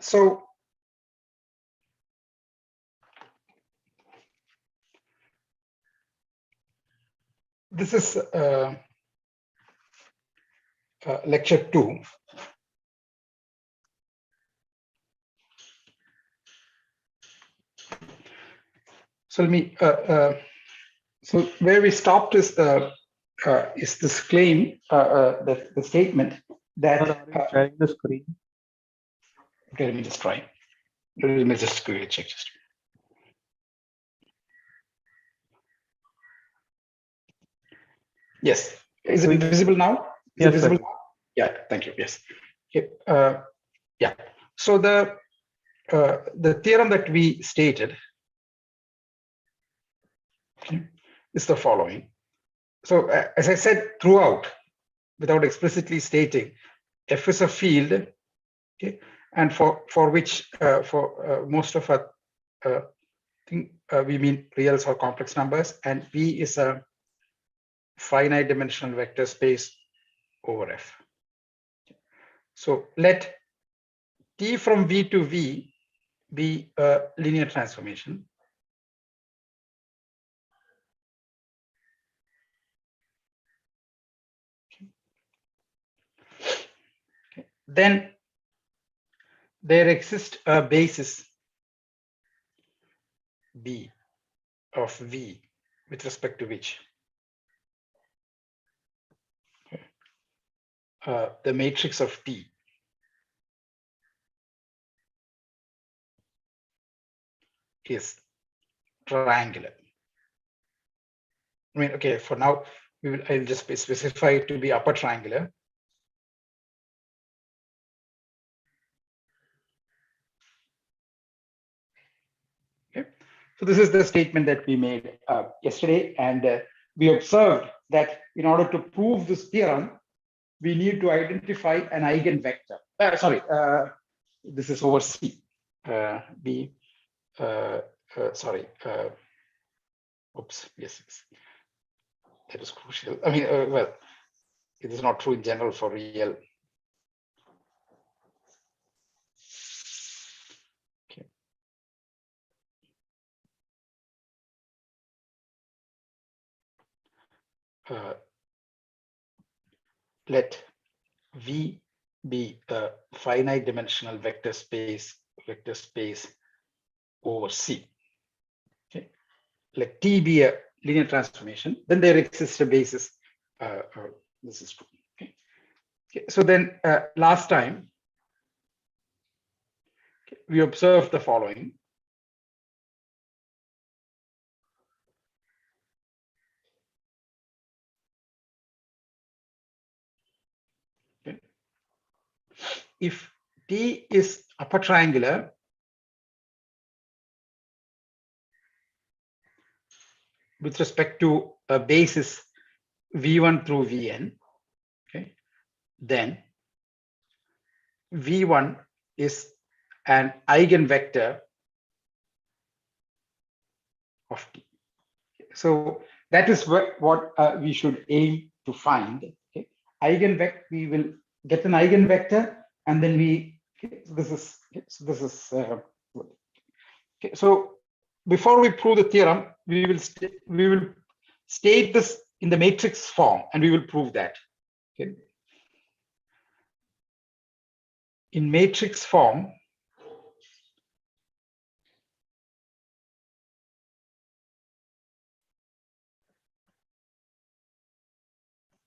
So this is lecture 2. So let me. So where we stopped is this claim, the statement that. Are you sharing the screen? Okay, let me just try. Let me just quickly check. Yes. Is it visible now? Is it visible? Sir. Yeah. Thank you. Yes. Okay. Yeah. So the theorem that we stated is the following. So as I said throughout, without explicitly stating, F is a field, okay, and for which for most of our thing we mean reals or complex numbers, and V is a finite dimensional vector space over F. So let T from V to V be a linear transformation. Okay. Then there exists a basis B of V with respect to which the matrix of T is triangular. I mean, okay, for now, I'll just specify it to be upper triangular. Okay, so this is the statement that we made yesterday, and we observed that in order to prove this theorem, we need to identify an eigenvector. This is over C. Oops, yes, that is crucial. I mean, well, it is not true in general for real. Okay. Let V be a finite dimensional vector space over C. Okay. Let T be a linear transformation. Then there exists a basis. This is true. Okay. Okay. So then last time we observed the following. Okay. If T is upper triangular, with respect to a basis V1 through Vn, okay, then V1 is an eigenvector of T. So that is what we should aim to find. Okay. Eigenvector, we will get an eigenvector, and then we. Okay, so this is. Okay, so before we prove the theorem, we will state this in the matrix form, and we will prove that. Okay. In matrix form,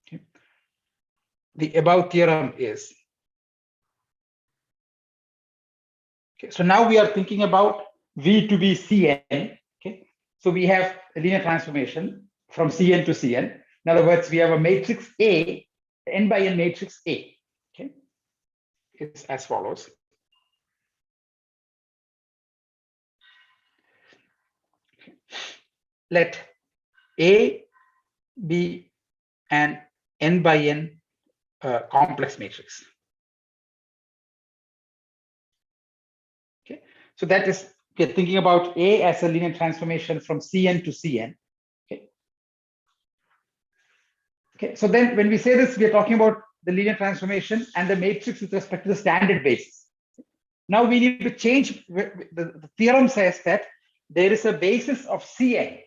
okay, the above theorem is. Okay, so now we are thinking about V to be Cn. Okay, so we have a linear transformation from Cn to Cn. In other words, we have a matrix A, n by n matrix A. Okay, it's as follows. Okay. Let A be an n by n complex matrix. Okay, so that is, we're thinking about A as a linear transformation from Cn to Cn. Okay. Okay, so then when we say this, we are talking about the linear transformation and the matrix with respect to the standard basis. Now we need to change. The theorem says that there is a basis of Cn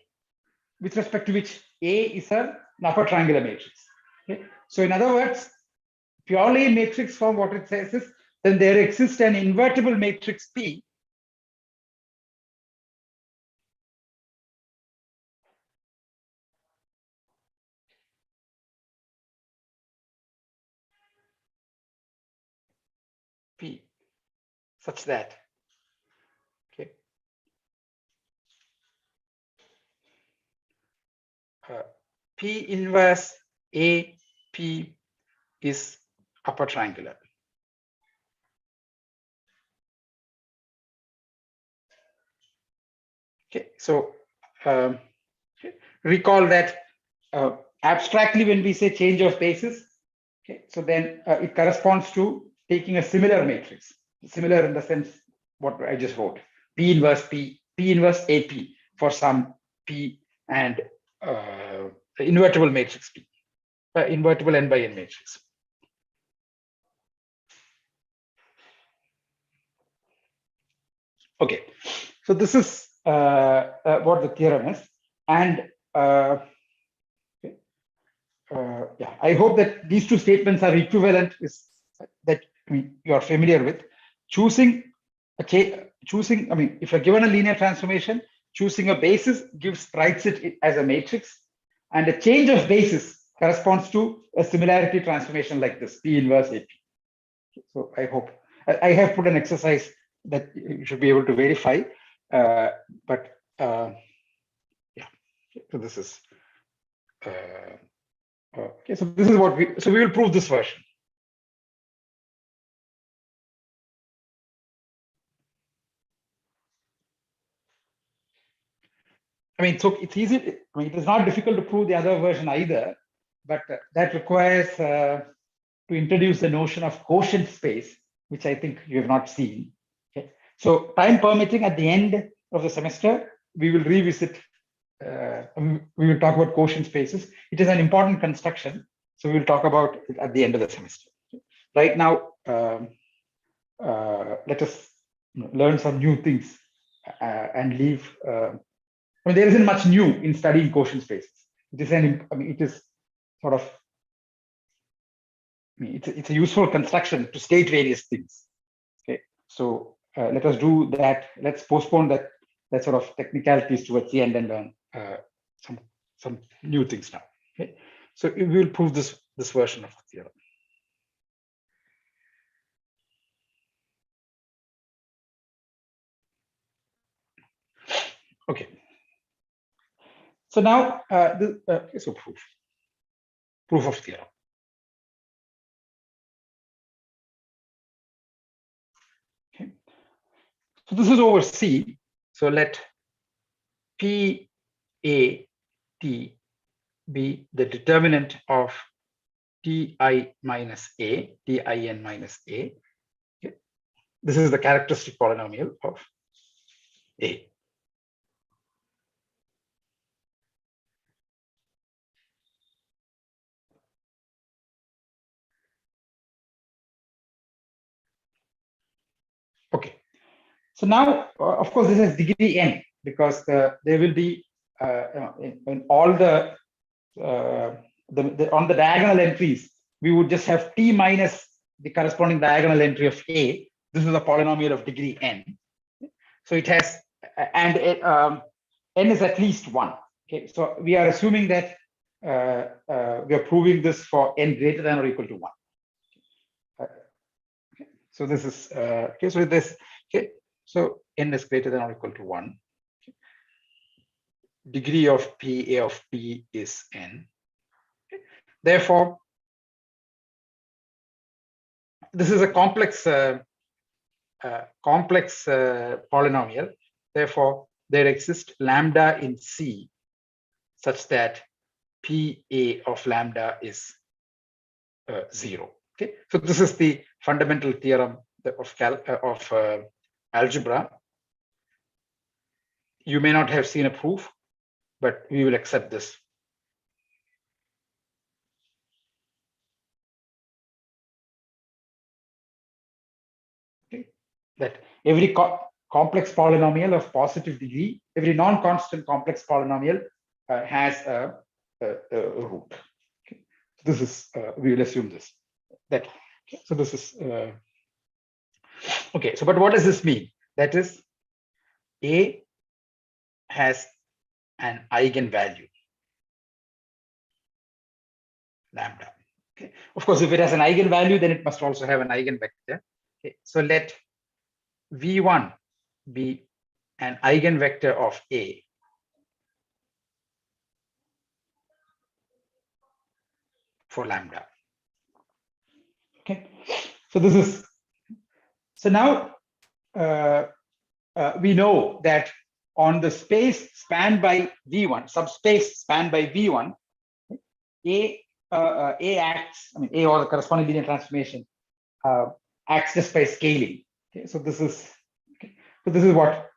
with respect to which A is an upper triangular matrix. Okay? So in other words, purely in matrix form, what it says is then there exists an invertible matrix P P such that, okay, P inverse A P is upper triangular. Okay, so recall that abstractly when we say change of basis, okay, so then it corresponds to taking a similar matrix, similar in the sense what I just wrote, P inverse P, P inverse AP for some P and invertible matrix P, invertible n by n matrix. Okay, so this is what the theorem is, and yeah, I hope that these two statements are equivalent. Is that you are familiar with choosing choosing? I mean, if you're given a linear transformation, choosing a basis writes it as a matrix, and a change of basis corresponds to a similarity transformation like this, P inverse AP. So I hope I have put an exercise that you should be able to verify, but yeah. So this is. Okay, so this is what we will prove this version. I mean, so it's easy. I mean, it is not difficult to prove the other version either, but that requires to introduce the notion of quotient space, which I think you have not seen. Okay, so time permitting, at the end of the semester, we will revisit. We will talk about quotient spaces. It is an important construction, so we will talk about it at the end of the semester. Right now, let us learn some new things and leave. I mean, there isn't much new in studying quotient spaces. It is it is sort of, I mean, it's a useful construction to state various things. Okay, so let us do that. Let's postpone that sort of technicalities towards the end and learn some new things now. Okay, so we will prove this version of the theorem. Okay. So now so proof of theorem. Okay. So this is over C. So let P A T be the determinant of Ti minus A, Tin minus A. Okay. This is the characteristic polynomial of A. Okay. So now, of course, this is degree n because there will be in all the on the diagonal entries, we would just have T minus the corresponding diagonal entry of A. This is a polynomial of degree n. So it has, and n is at least 1. Okay, so we are assuming that we are proving this for n greater than or equal to 1. So this is okay. So this okay. So n is greater than or equal to 1. Okay. Degree of P A of P is n. Okay. Therefore, this is a complex polynomial. Therefore, there exists lambda in C such that PA of lambda is 0. Okay, so this is the fundamental theorem of algebra. You may not have seen a proof, but we will accept this. Okay. that every complex polynomial of positive degree, every non-constant complex polynomial has a root. Okay. This is we will assume this that. Okay. So this is okay. So but what does this mean? That is, A has an eigenvalue lambda. Okay. Of course, if it has an eigenvalue, then it must also have an eigenvector. Okay. So let V1 be an eigenvector of A for lambda. Okay. So this is, so now we know that on the space spanned by V1, subspace spanned by V1, A acts, I mean, A or the corresponding linear transformation acts just by scaling. Okay, so this is okay. So this is what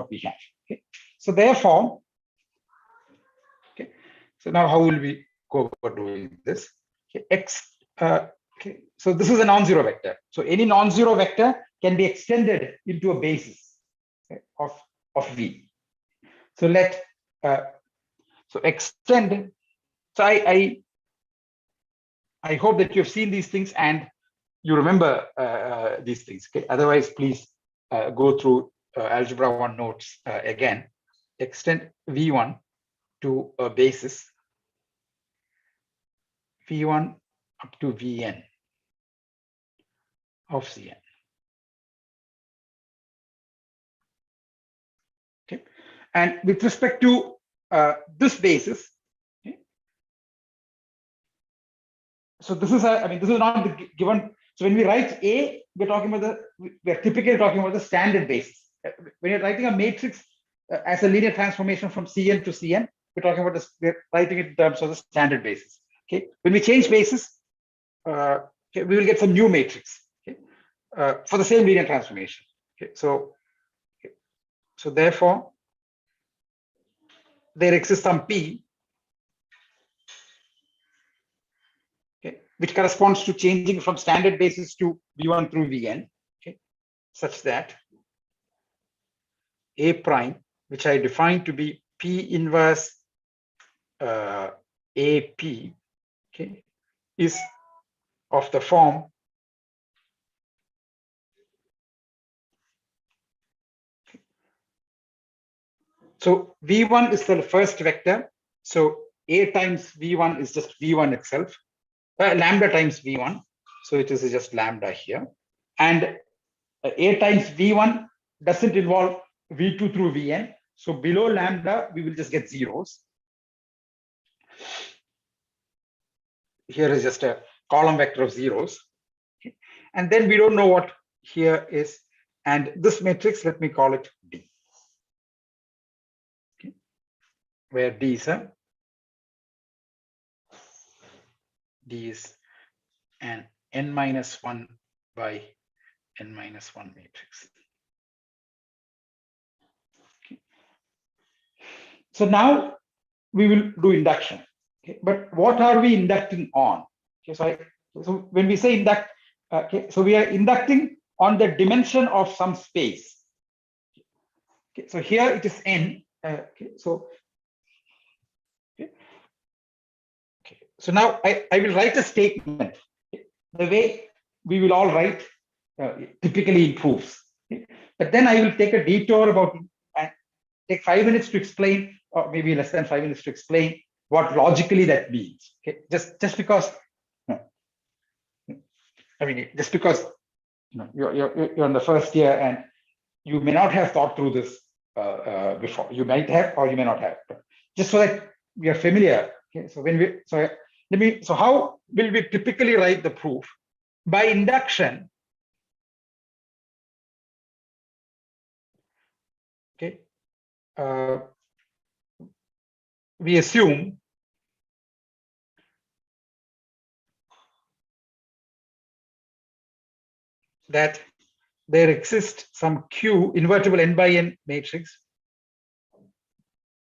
we have. Okay, so therefore, okay. So now how will we go about doing this? Okay, okay. So this is a non-zero vector. So any non-zero vector can be extended into a basis, okay, of V. So let so extend. So I hope that you've seen these things and you remember these things. Okay. Otherwise, please go through Algebra 1 notes again. Extend V1 to a basis V1 up to Vn of Cn. Okay. And with respect to this basis, okay, so this is I mean, this is not the given. So when we write A, we're typically talking about the standard basis. When you're writing a matrix as a linear transformation from Cn to Cn, we're talking about this, we're writing it in terms of the standard basis. Okay. When we change basis, okay, we will get some new matrix, okay, for the same linear transformation. Okay. So therefore, there exists some P, okay, which corresponds to changing from standard basis to V1 through Vn, okay, such that A prime, which I define to be P inverse AP, okay, is of the form so V1 is the first vector. So A times V1 is just V1 itself, lambda times V1. So it is just lambda here. And A times V1 doesn't involve V2 through Vn. So below lambda, we will just get zeros. Here is just a column vector of zeros. Okay. And then we don't know what here is. And this matrix, let me call it D. Okay. Where D is an n-1 by n-1 matrix. Okay. So now we will do induction. Okay. But what are we inducting on? Okay. So when we say induct, okay, so we are inducting on the dimension of some space. Okay. So here it is n. Okay. So so now I will write a statement the way we will all write typically in proofs. Okay. But then I will take a detour about and take 5 minutes to explain, or maybe less than 5 minutes to explain what logically that means. Okay. Just because, I mean, just because you're in the first year and you may not have thought through this before. You might have, or you may not have. Just so that we are familiar. Okay. So when we so how will we typically write the proof? By induction. Okay. We assume that there exists some Q invertible n by n matrix.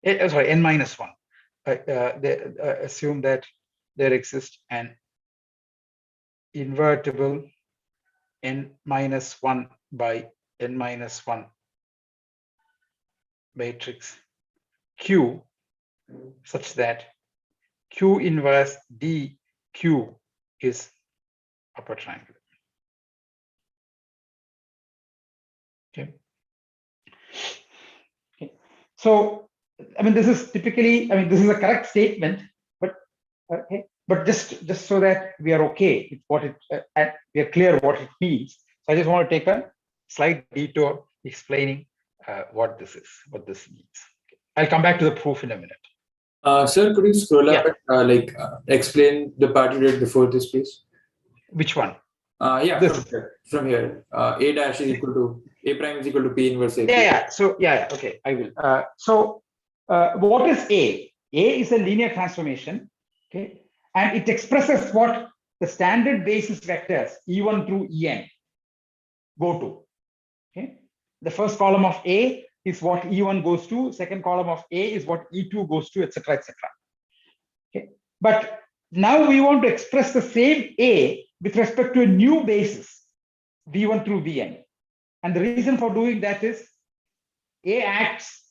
Sorry, n-1. They assume that there exists an invertible n-1 by n minus 1 matrix Q such that Q inverse dQ is upper triangle. Okay. Okay. So, I mean, this is typically, I mean, this is a correct statement, but okay, but just so that we are okay with what it, and we are clear what it means. So I just want to take a slight detour explaining what this is, what this means. Okay. I'll come back to the proof in a minute. Sir, could you scroll up and explain the part you did before this, please? Which one? Yeah, this. From here. A dash is equal to A prime is equal to P inverse A. Yeah. So okay, I will. What is A? A is a linear transformation. Okay, and it expresses what the standard basis vectors E1 through En go to. Okay, the first column of A is what E1 goes to. Second column of A is what E2 goes to, etc., etc. Okay, but now we want to express the same A with respect to a new basis, V1 through Vn. And the reason for doing that is A acts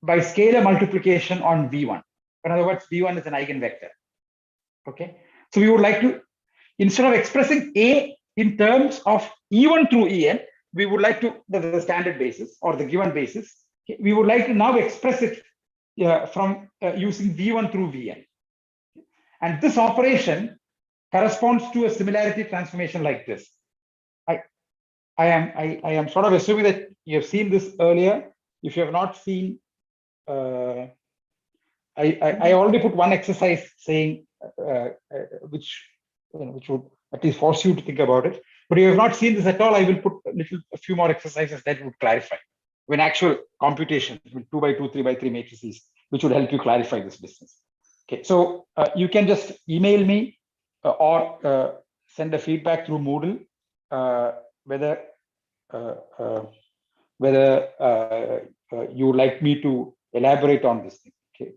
by scalar multiplication on V1. In other words, V1 is an eigenvector. Okay, so we would like to, instead of expressing A in terms of E1 through En, we would like to, the standard basis or the given basis, okay, we would like to now express it from using V1 through Vn. And this operation corresponds to a similarity transformation like this. I am sort of assuming that you have seen this earlier. If you have not seen, I already put one exercise saying which would at least force you to think about it. But if you have not seen this at all, I will put a few more exercises that would clarify when actual computations with 2 by 2, 3 by 3 matrices, which would help you clarify this business. Okay, so you can just email me or send a feedback through Moodle whether you would like me to elaborate on this thing. Okay.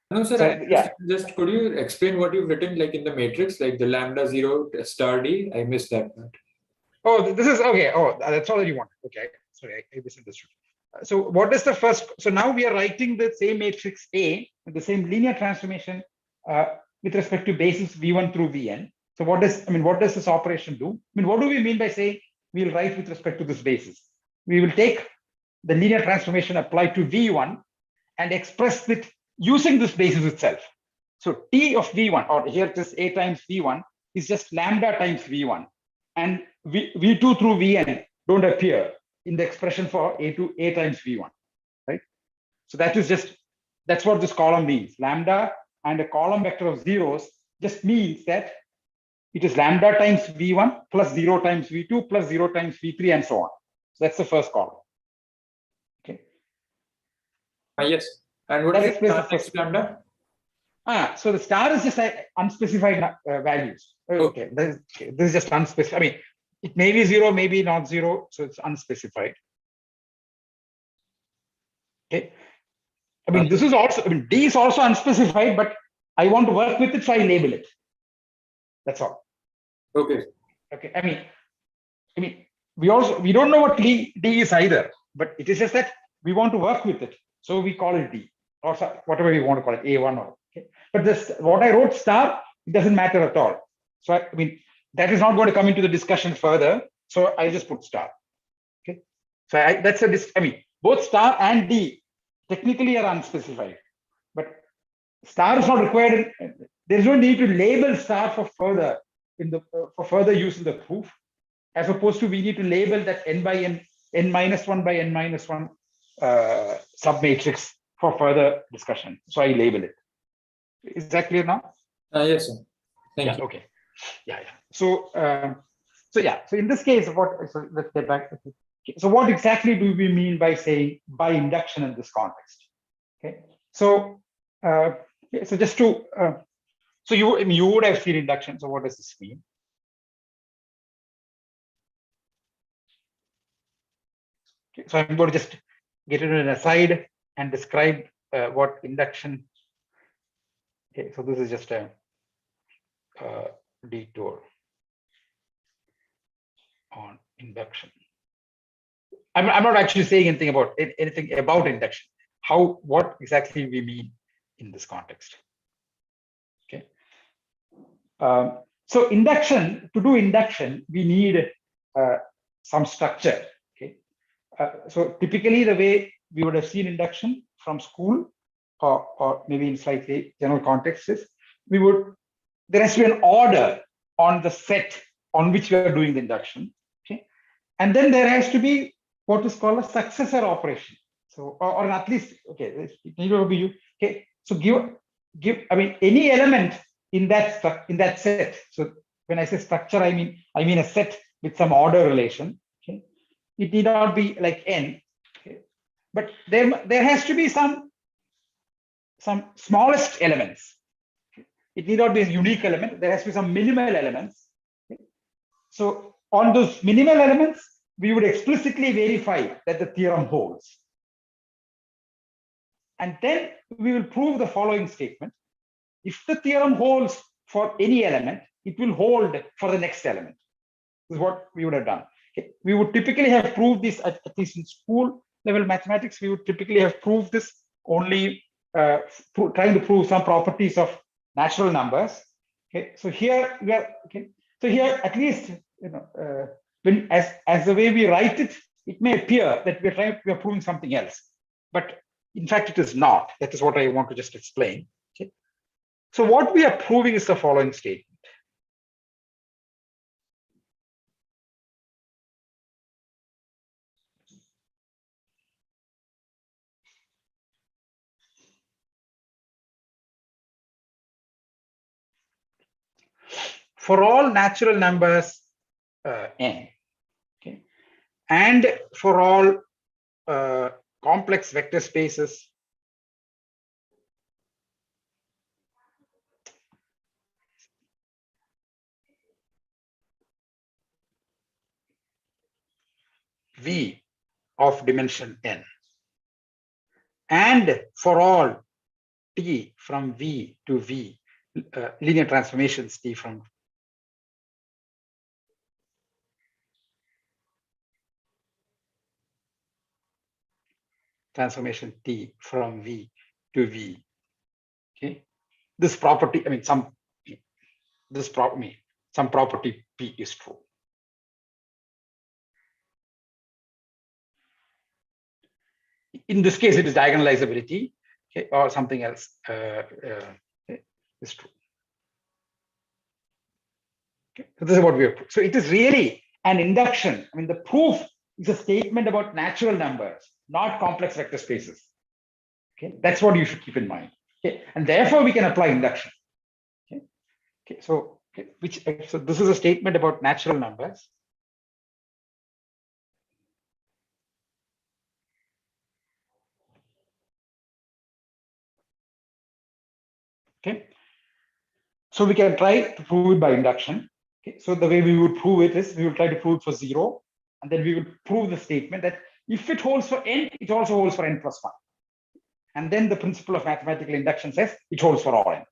No, sir. So, just could you explain what you've written, like in the matrix, like the lambda 0 star D? I missed that part. Oh, this is okay. Oh, that's all that you want. Okay, sorry, I misunderstood. So what is the first? So now we are writing the same matrix A, the same linear transformation with respect to basis V1 through Vn. So what does this operation do? I mean, what do we mean by saying we'll write with respect to this basis? We will take the linear transformation applied to V1 and express it using this basis itself. So T of V1, or here it is A times V1, is just lambda times V1. And V2 through Vn don't appear in the expression for A times V1, right? So that's what this column means. Lambda and a column vector of zeros just means that it is lambda times V1 plus 0 times V2 plus 0 times V3 and so on. So that's the first column. Okay. Yes. And what is the first lambda? So the star is just unspecified values. Okay. This is just unspecified. I mean, it may be 0, maybe not 0. So it's unspecified. Okay. I mean, this is also, I mean, D is also unspecified, but I want to work with it, so I label it. That's all. Okay. Okay. I mean, we don't know what D is either, but it is just that we want to work with it. So we call it D, or whatever we want to call it, A1 or okay. But this, what I wrote star, it doesn't matter at all. So I mean, that is not going to come into the discussion further. So I just put star. Okay. So that's I mean, both star and D technically are unspecified, but star is not required. There is no need to label star for further use in the proof, as opposed to we need to label that n by n minus 1 by n minus 1 submatrix for further discussion. So I label it. Is that clear now? Yes, sir. Thank you. Okay. Yeah. So in this case, so let's get back. Okay. So what exactly do we mean by saying by induction in this context? Okay. So so just to so you would have seen induction. So what does this mean? Okay. So I'm going to just get it in an aside and describe what induction. Okay. So this is just a detour on induction. I'm not actually saying anything about induction. What exactly we mean in this context. Okay. So induction, to do induction, we need some structure. Okay. So typically the way we would have seen induction from school, or maybe in slightly general context, is there has to be an order on the set on which we are doing the induction. Okay. And then there has to be what is called a successor operation. So, or at least, okay, it need to be, okay. So give, I mean, any element in that set. So when I say structure, I mean a set with some order relation. Okay. It need not be like n. Okay. But there has to be some smallest elements. It need not be a unique element. There has to be some minimal elements. Okay. So on those minimal elements, we would explicitly verify that the theorem holds. And then we will prove the following statement. If the theorem holds for any element, it will hold for the next element. This is what we would have done. Okay. We would typically have proved this, at least in school level mathematics, we would typically have proved this only trying to prove some properties of natural numbers. Okay. So here we are, okay. So here, at least, when as the way we write it, it may appear that we are proving something else, but in fact it is not. That is what I want to just explain. Okay. So what we are proving is the following statement. For all natural numbers n, okay, and for all complex vector spaces V of dimension n, and for all T from V to V, linear transformations T from transformation T from V to V. Okay, this property, I mean, some property P is true. In this case, it is diagonalizability, okay, or something else is true. Okay. So this is what we have proved. So it is really an induction. I mean, the proof is a statement about natural numbers, not complex vector spaces. Okay, that's what you should keep in mind. Okay, and therefore we can apply induction. Okay, okay. So so this is a statement about natural numbers. Okay, so we can try to prove it by induction. Okay, so the way we would prove it is we will try to prove it for 0, and then we will prove the statement that if it holds for n, it also holds for n plus 1. And then the principle of mathematical induction says it holds for all n.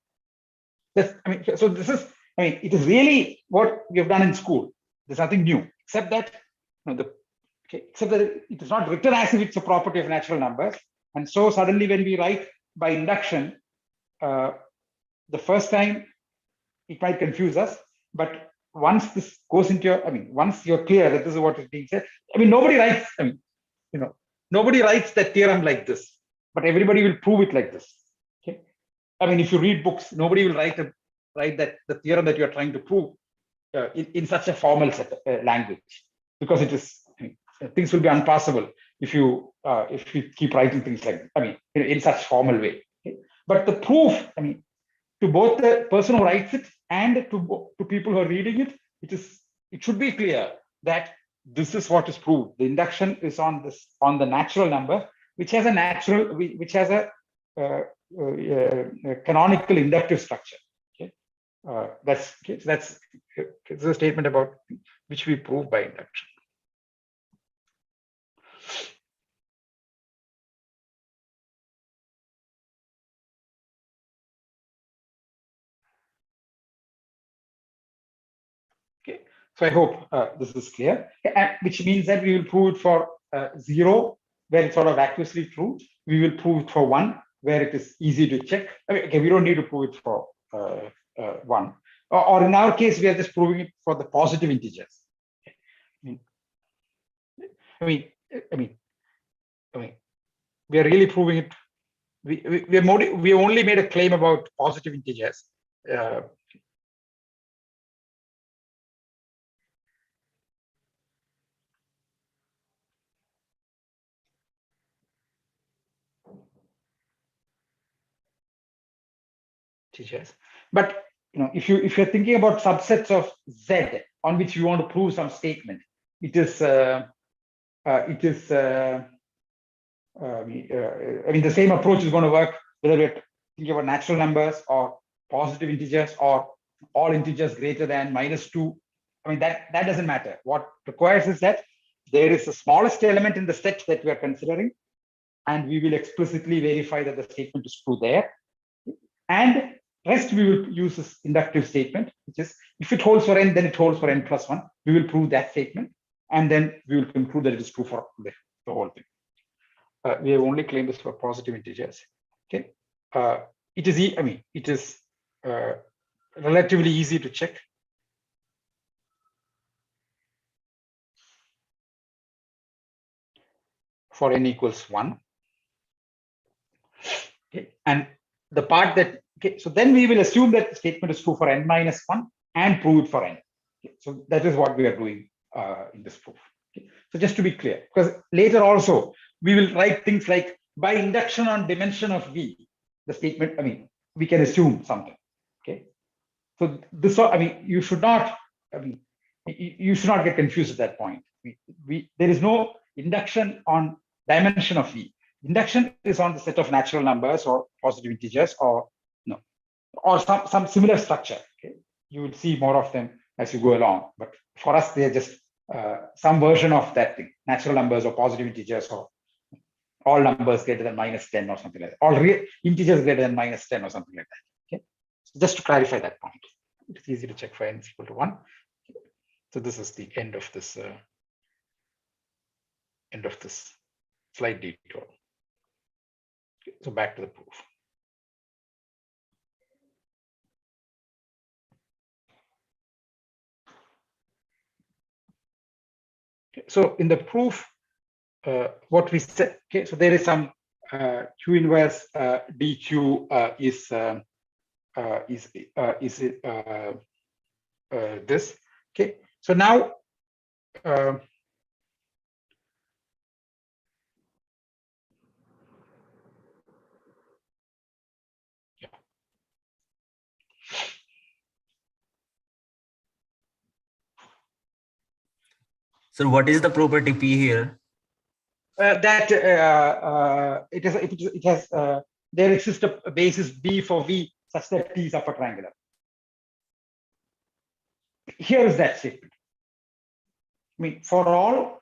So this is, it is really what we have done in school. There's nothing new, except that, except that it is not written as if it's a property of natural numbers. And so suddenly when we write by induction, the first time it might confuse us, but once this goes into your, once you're clear that this is what is being said, nobody writes, nobody writes that theorem like this, but everybody will prove it like this. Okay. If you read books, nobody will write that the theorem that you're trying to prove in such a formal language, because it is, things will be unpassable if you keep writing things like, in such formal way. Okay? But the proof, to both the person who writes it and to people who are reading it, it should be clear that this is what is proved. The induction is on the natural number, which has a canonical inductive structure. Okay, that's a statement about which we prove by induction. Okay, so I hope this is clear, which means that we will prove it for 0, where it's sort of vacuously true. We will prove it for 1, where it is easy to check. I mean, okay, we don't need to prove it for 1. Or in our case, we are just proving it for the positive integers. I mean, we are really proving it. We only made a claim about positive integers. But if you're thinking about subsets of Z on which you want to prove some statement, it is I mean, the same approach is going to work whether we're thinking about natural numbers or positive integers or all integers greater than -2. I mean, that doesn't matter. What requires is that there is the smallest element in the set that we are considering, and we will explicitly verify that the statement is true there. And rest we will use this inductive statement, which is if it holds for n, then it holds for n+1. We will prove that statement, and then we will conclude that it is true for the whole thing. We have only claimed this for positive integers. Okay, it is relatively easy to check. For n equals 1. Okay, and the part that so then we will assume that the statement is true for n-1 and prove it for n. Okay, so that is what we are doing in this proof. Okay, so just to be clear, because later also we will write things like by induction on dimension of V, the statement, I mean, we can assume something. Okay, so this, I mean, you should not get confused at that point. There is no induction on dimension of V. Induction is on the set of natural numbers or positive integers or some similar structure. Okay, you will see more of them as you go along. But for us, they are just some version of that thing: natural numbers or positive integers or all numbers greater than -10 or something like that. All real integers greater than -10 or something like that. Okay, so just to clarify that point, it's easy to check for n is equal to 1. So this is the end of this slide detour. Okay, so back to the proof. Okay, so in the proof, what we said. Okay, so there is some Q inverse dq is this. Okay, so now So what is the property P here? That it has there exists a basis B for V such that T is upper triangular. Here is that statement. I mean, for all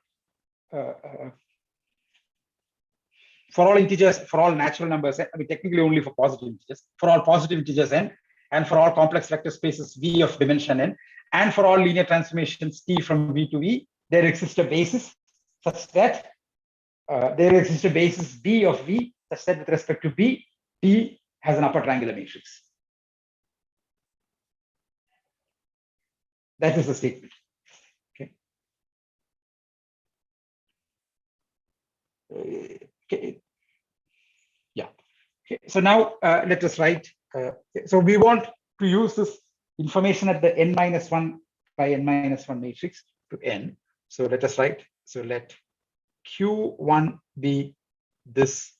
integers, for all natural numbers, I mean, technically only for positive integers, for all positive integers n, and for all complex vector spaces V of dimension n, and for all linear transformations T from V to V, there exists a basis such that there exists a basis B of V such that with respect to B, T has an upper triangular matrix. That is the statement. Okay. Okay. Yeah. Okay. So now let us write. So we want to use this information at the n-1 by n-1 matrix to n. So let us write. So let Q1 be this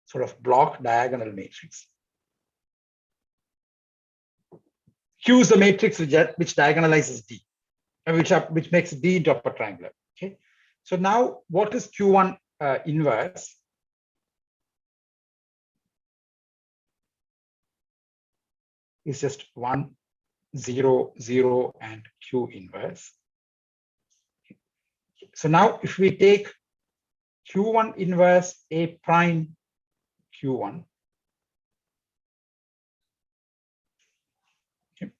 sort of block diagonal matrix. Q is the matrix which diagonalizes D, which makes D into upper triangular. Okay. So now, what is Q1 inverse? Is just 1, 0, 0, and Q inverse. So now, if we take Q1 inverse A prime Q1, okay,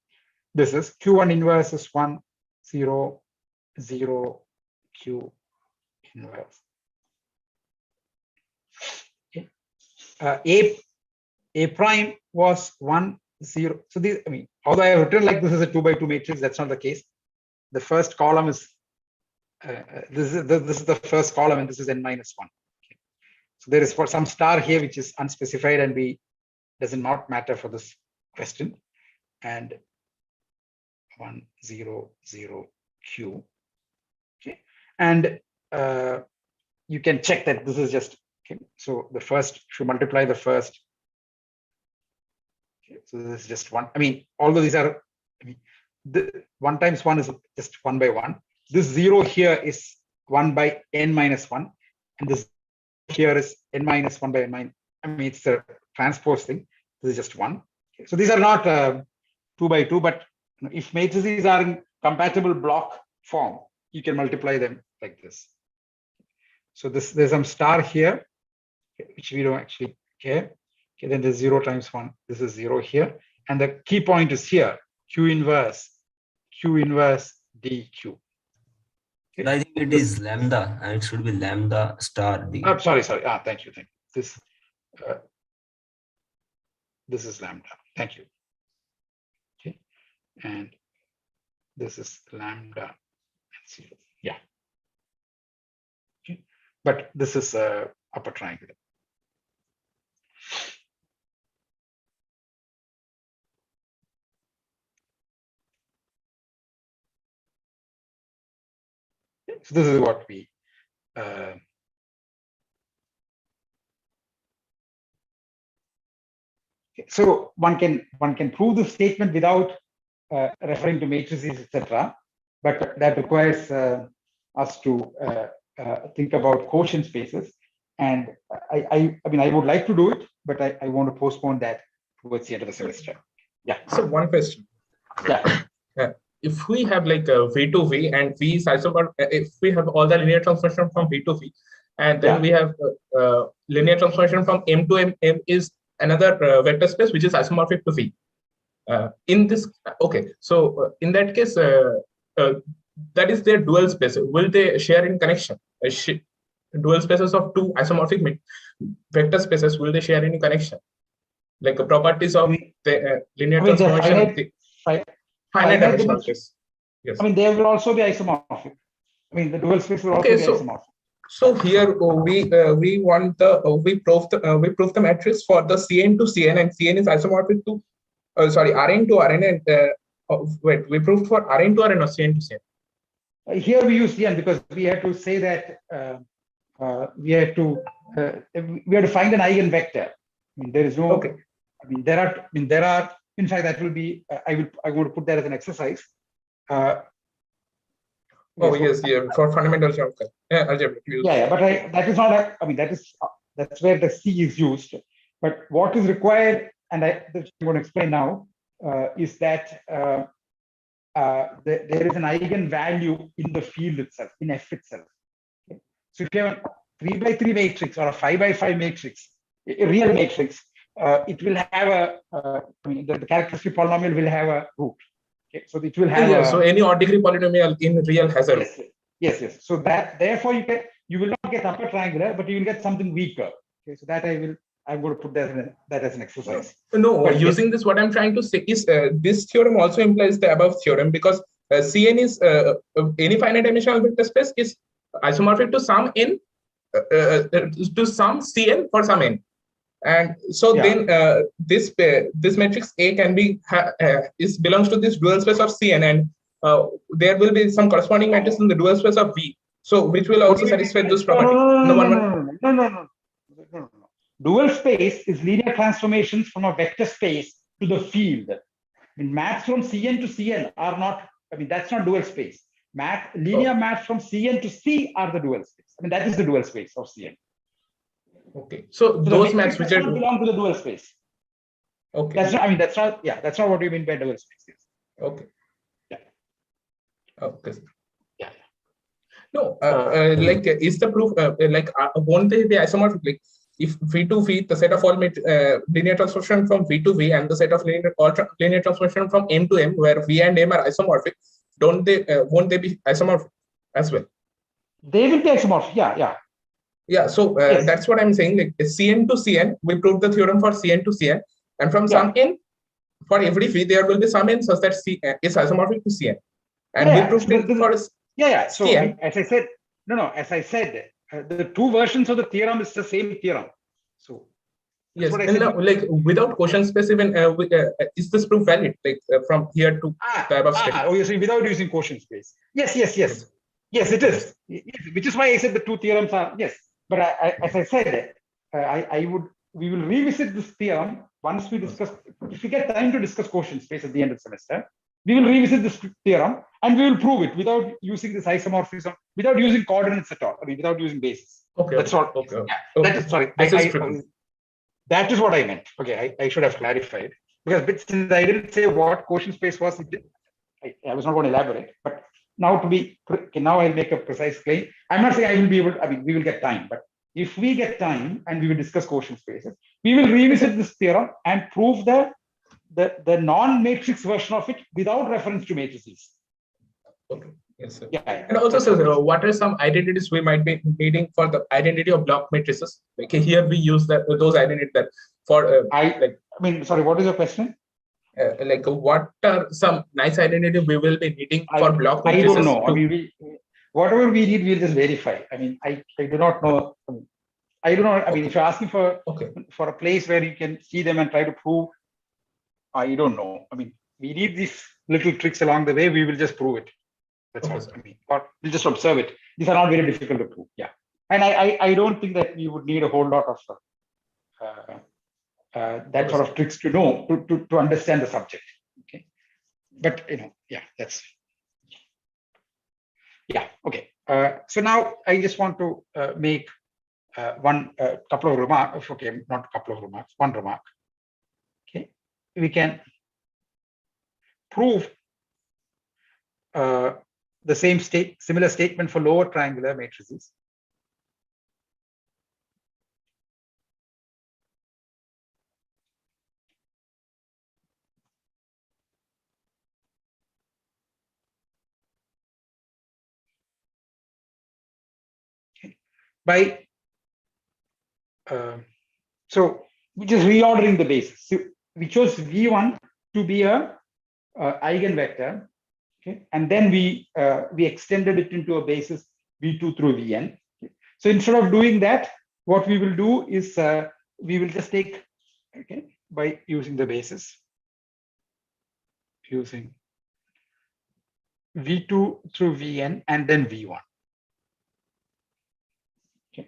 this is Q1 inverse is 1, 0, 0, Q inverse. A prime was 1, 0. So these, I mean, although I have written like this is a 2 by 2 matrix, that's not the case. The first column is this is the first column, and this is n minus 1. Okay. So there is for some star here which is unspecified, and does not matter for this question. And 1, 0, 0, Q. Okay, and you can check that this is just okay. So the first, if you multiply the first. So this is just 1. I mean, although these are, I mean, the 1 times 1 is just 1 by 1. This 0 here is 1 by n minus 1. And this here is n minus 1 by n minus. I mean, it's a transpose thing. This is just 1. Okay. So these are not 2 by 2, but if matrices are in compatible block form, you can multiply them like this. So there's some star here, which we don't actually care. Okay, then there's 0 times 1. This is 0 here. And the key point is here, Q inverse dq. Okay. I think it is lambda, and it should be lambda star d. I'm sorry. Thank you. This is lambda. Thank you. Okay, and this is lambda and 0. Yeah. Okay, but this is upper triangle. So this is what we so one can prove the statement without referring to matrices, etc. But that requires us to think about quotient spaces. And I mean, I would like to do it, but I want to postpone that towards the end of the semester. Yeah. So one question. Yeah. If we have like V to V and V is isomorphic, if we have all the linear transformation from V to V, and then we have linear transformation from M to M, M is another vector space which is isomorphic to V. In this, okay, so in that case, that is their dual space. Will they share in connection? Dual spaces of two isomorphic vector spaces, will they share any connection? Like the properties of the linear transformation. Finite dimensional space. Yes. I mean, they will also be isomorphic. I mean, the dual space will also be isomorphic. So here we want the we prove the matrix for the Cn to Cn, and Cn is isomorphic to Rn to Rn, and wait, we proved for Rn to Rn or Cn to Cn. Here we use Cn because we had to say that we had to find an eigenvector. I mean, there is no. Okay. I mean, there are. In fact, that will be. I'm going to put that as an exercise. Oh yes, yeah, for fundamental algebra. Yeah, but that is not. I mean, that's where the C is used. But what is required, and I'm going to explain now, is that there is an eigenvalue in the field itself, in F itself. Okay? So if you have a 3 by 3 matrix or a 5 by 5 matrix, a real matrix, it will have I mean, the characteristic polynomial will have a root. Okay, so it will have. So any odd degree polynomial in real has a root. Yes. So that therefore you will not get upper triangular, but you will get something weaker. Okay, so that I'm going to put that as an exercise. No, but using this, what I'm trying to say is this theorem also implies the above theorem, because Cn is any finite dimensional vector space is isomorphic to some n to some Cn for some n. And so then this matrix A can be belongs to this dual space of Cn, and there will be some corresponding matrix in the dual space of V, so which will also satisfy this property. No. Dual space is linear transformations from a vector space to the field. I mean, maps from Cn to Cn are not. I mean, that's not dual space. Linear maps from Cn to C are the dual space. I mean, that is the dual space of Cn. Okay, so those maps which belong to the dual space. Okay, that's not. I mean, that's not what you mean by dual space. Okay. Yeah. Okay. Yeah. No, like is the proof like won't they be isomorphic? Like if V to V, the set of all linear transformation from V to V, and the set of linear transformation from M to M, where V and M are isomorphic, won't they be isomorphic as well? They will be isomorphic. Yeah. Yeah, so that's what I'm saying. Like Cn to Cn, we proved the theorem for Cn to Cn, and from some n for every phi there will be some n such that C is isomorphic to Cn, and we proved it for So as I said, as I said, the two versions of the theorem is the same theorem. So yes, and now, like without quotient space, even is this proof valid? Like from here to the above statement? Oh, you're saying without using quotient space? Yes, it is. Yes, which is why I said the two theorems are yes. But as I said, we will revisit this theorem once we discuss. If we get time to discuss quotient space at the end of the semester, we will revisit this theorem and we will prove it without using this isomorphism, without using coordinates at all. I mean, without using bases. Okay. That's all. Okay. That is sorry. That is what I meant. Okay, I should have clarified because since I didn't say what quotient space was, I was not going to elaborate. But now now I'll make a precise claim. I'm not saying I will be able. I mean, we will get time, but if we get time and we will discuss quotient spaces, we will revisit this theorem and prove the non-matrix version of it without reference to matrices. Okay. Yes, sir. And also, sir, what are some identities we might be needing for the identity of block matrices? Like here we use those identities that for sorry, what is your question? Like what are some nice identity we will be needing for block matrices? I don't know. I mean, whatever we need, we'll just verify. I mean, I do not know. I don't know. I mean, if you're asking for a place where you can see them and try to prove, I don't know. I mean, we need these little tricks along the way. We will just prove it. That's all. I mean, or we'll just observe it. These are not very difficult to prove. Yeah, and I don't think that we would need a whole lot of that sort of tricks to know to understand the subject. Okay, but that's okay. So now I just want to make one couple of remarks. Okay, not a couple of remarks. One remark. Okay, we can prove the similar statement for lower triangular matrices. Okay. By so we're just reordering the basis. So we chose V1 to be a eigenvector. Okay, and then we extended it into a basis V2 through Vn. Okay. So instead of doing that, what we will do is we will just take by using the basis using V2 through Vn and then V1. Okay,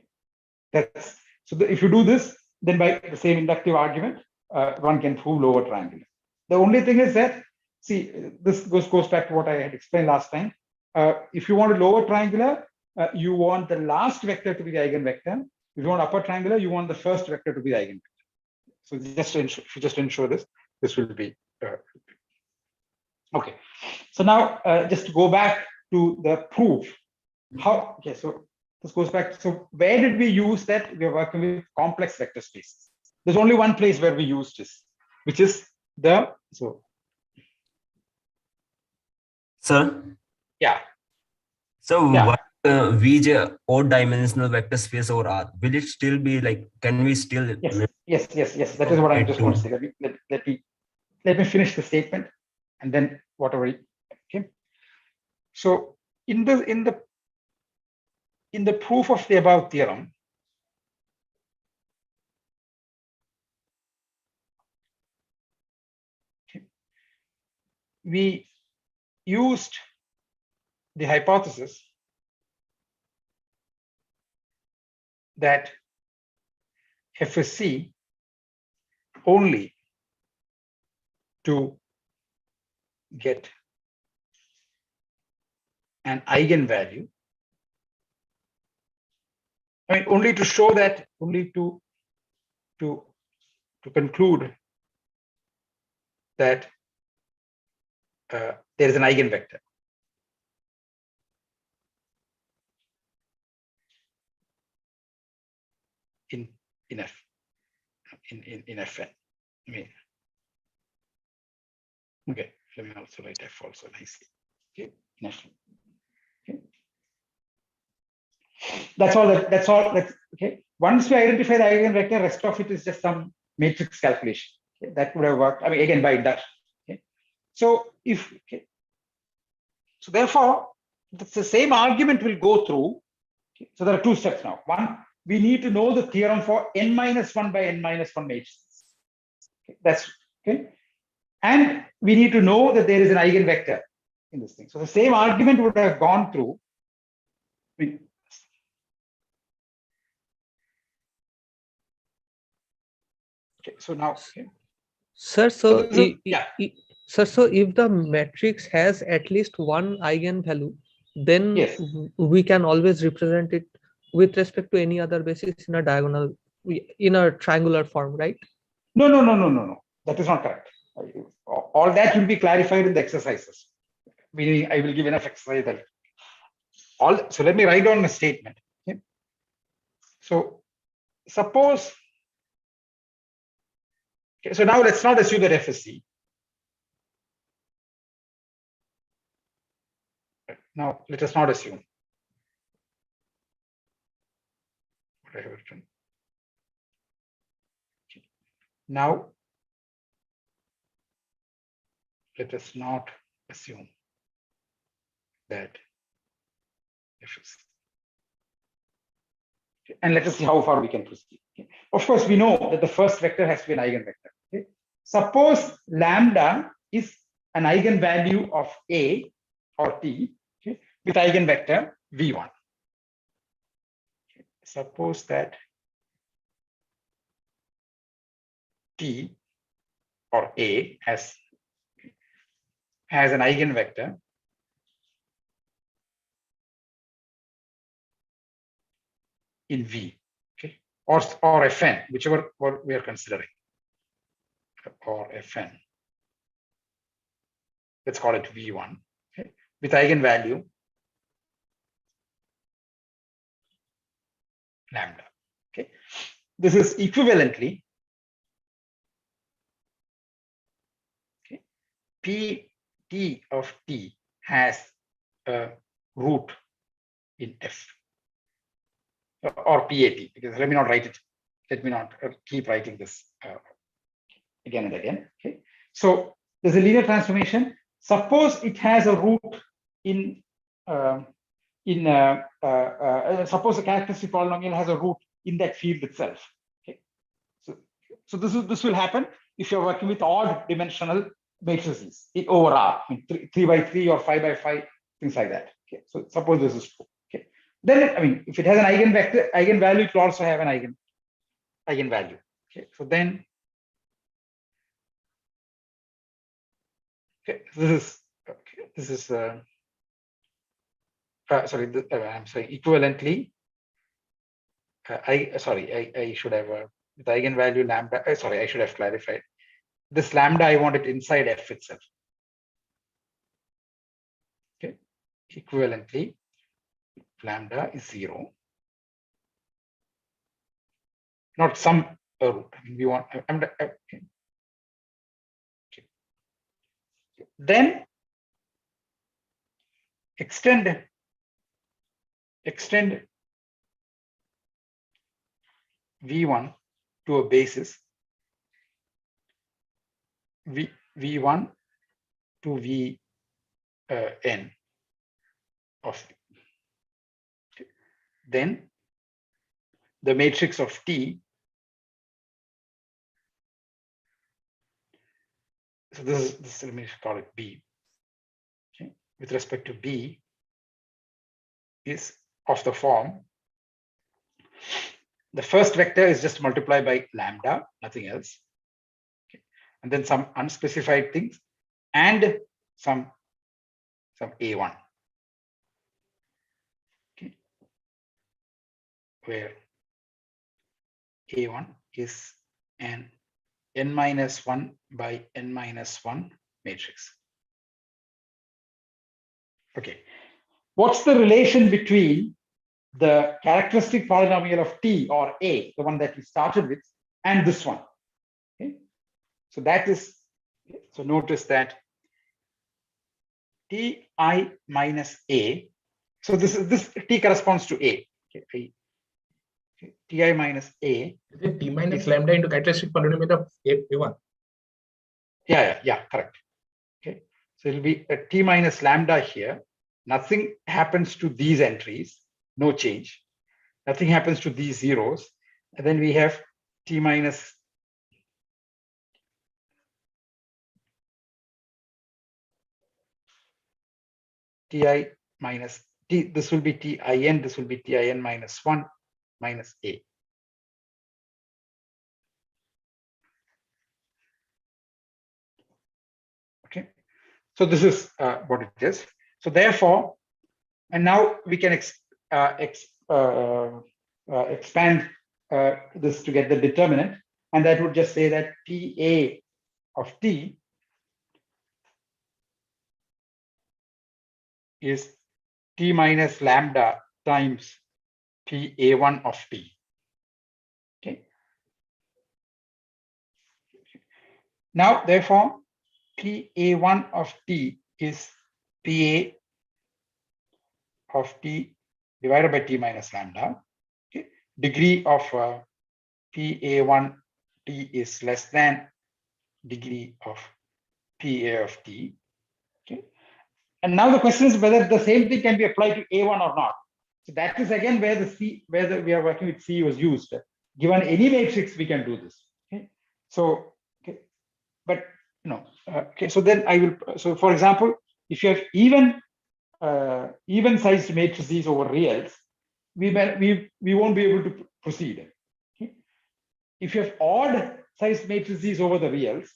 that's so. If you do this, then by the same inductive argument, one can prove lower triangular. The only thing is that, see, this goes back to what I had explained last time. If you want a lower triangular, you want the last vector to be the eigenvector. If you want upper triangular, you want the first vector to be the eigenvector. So just to ensure this will be okay. So now just to go back to the proof. So this goes back. So where did we use that? We are working with complex vector spaces. There's only one place where we used this, which is the Sir? Yeah. So what Vj odd dimensional vector space over R, will it still be like, can we still? Yes. That is what I'm just going to say. Let me finish the statement and then whatever. Okay. So in the proof of the above theorem, we used the hypothesis that FSC only to get an eigenvalue. I mean, only to show that, only to conclude that there is an eigenvector. In F, in Fn. I mean, okay. Let me also write F also nicely. Okay, in Fn. Okay. That's all. That's all. That's okay. Once we identify the eigenvector, rest of it is just some matrix calculation. Okay? That would have worked. I mean, again by induction. Okay. So if so, therefore, the same argument will go through. Okay. So there are two steps now. One, we need to know the theorem for n-1 by n-1 matrices. Okay. That's okay. And we need to know that there is an eigenvector in this thing. So the same argument would have gone through. Okay, so now, okay. Sir, so so if the matrix has at least one eigenvalue, then yes, we can always represent it with respect to any other basis in a diagonal, in a triangular form, right? No. That is not correct. All that will be clarified in the exercises. Meaning, I will give enough exercise that so let me write down a statement. Okay? So suppose. Okay, so now let's not assume that F is C. Now let us not assume. What I have written. Okay. Now let us not assume that F is C. Okay. And let us see how far we can proceed. Okay. Of course, we know that the first vector has to be an eigenvector. Okay. Suppose lambda is an eigenvalue of A or T, okay, with eigenvector V1. Okay. Suppose that T or A has an eigenvector in V, okay, or Fn, whichever one we are considering, or Fn. Let's call it V1, okay, with eigenvalue lambda. Okay, this is equivalently okay, Pt of T has a root in F. Or PAT, because let me not write it. Let me not keep writing this again and again. Okay. So there's a linear transformation. Suppose it has a root in suppose a characteristic polynomial has a root in that field itself. Okay. So this will happen if you're working with odd dimensional matrices over R, I mean, 3 by 3 or 5 by 5, things like that. Okay. So suppose this is true. Then, I mean, if it has an eigenvalue, it will also have an eigenvalue. Okay, so then, okay, this is sorry, I'm saying equivalently. I should have with eigenvalue lambda. Sorry, I should have clarified. This lambda, I want it inside F itself. Okay, equivalently. Lambda is 0, not some root. I mean, we want. Okay. Then extend V1 to a basis V1 to Vn of. Then the matrix of T. So this let me call it B. Okay, with respect to B is of the form. The first vector is just multiplied by lambda, nothing else. Okay. And then some unspecified things and some A1. Okay. Where A1 is an n-1 by n-1 matrix. Okay. What's the relation between the characteristic polynomial of T or A, the one that we started with, and this one? Okay. So that is, so notice that Ti minus A. So this T corresponds to A. Okay. okay, Ti minus A. Is it T minus lambda into characteristic polynomial of A1? Yeah, correct. Okay, so it'll be a T minus lambda here. Nothing happens to these entries, no change. Nothing happens to these zeros. And then we have T minus Ti minus T. This will be Tin, this will be Tin minus 1 minus A. Okay, so this is what it is. So therefore, and now we can expand this to get the determinant, and that would just say that Ta of T is T minus lambda times Pa1 of T. Okay. Now, therefore, Pa1 of T is Pa of T divided by T minus lambda. Okay. Degree of Pa1 T is less than degree of Pa of T. Okay. And now the question is whether the same thing can be applied to A1 or not. So that is again where we are working with C was used. Given any matrix, we can do this. Okay. So, okay, but okay. So then I will. So for example, if you have even sized matrices over reals, we won't be able to proceed. Okay. If you have odd sized matrices over the reals,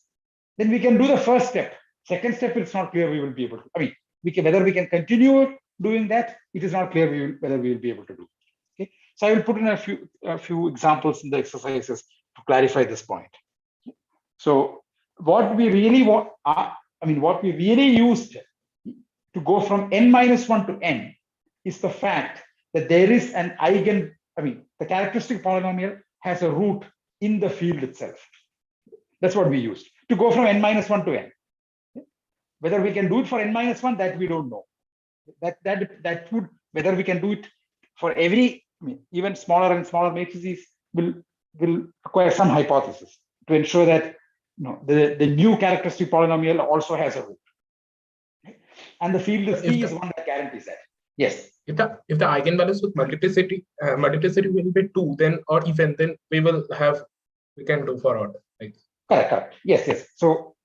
then we can do the first step. Second step, it's not clear we will be able to. I mean, whether we can continue doing that, it is not clear whether we will be able to do. Okay, so I will put in a few examples in the exercises to clarify this point. So what we really want, what we really used to go from n minus 1 to n is the fact that there is an the characteristic polynomial has a root in the field itself. That's what we used to go from n minus 1 to n. Whether we can do it for n minus 1, that we don't know. That would, whether we can do it for every, even smaller and smaller matrices will require some hypothesis to ensure that the new characteristic polynomial also has a root. And the field is T is one that guarantees that. Yes. If the eigenvalues with multiplicity will be 2, then or even then we can do for odd. Like, correct. Yes. So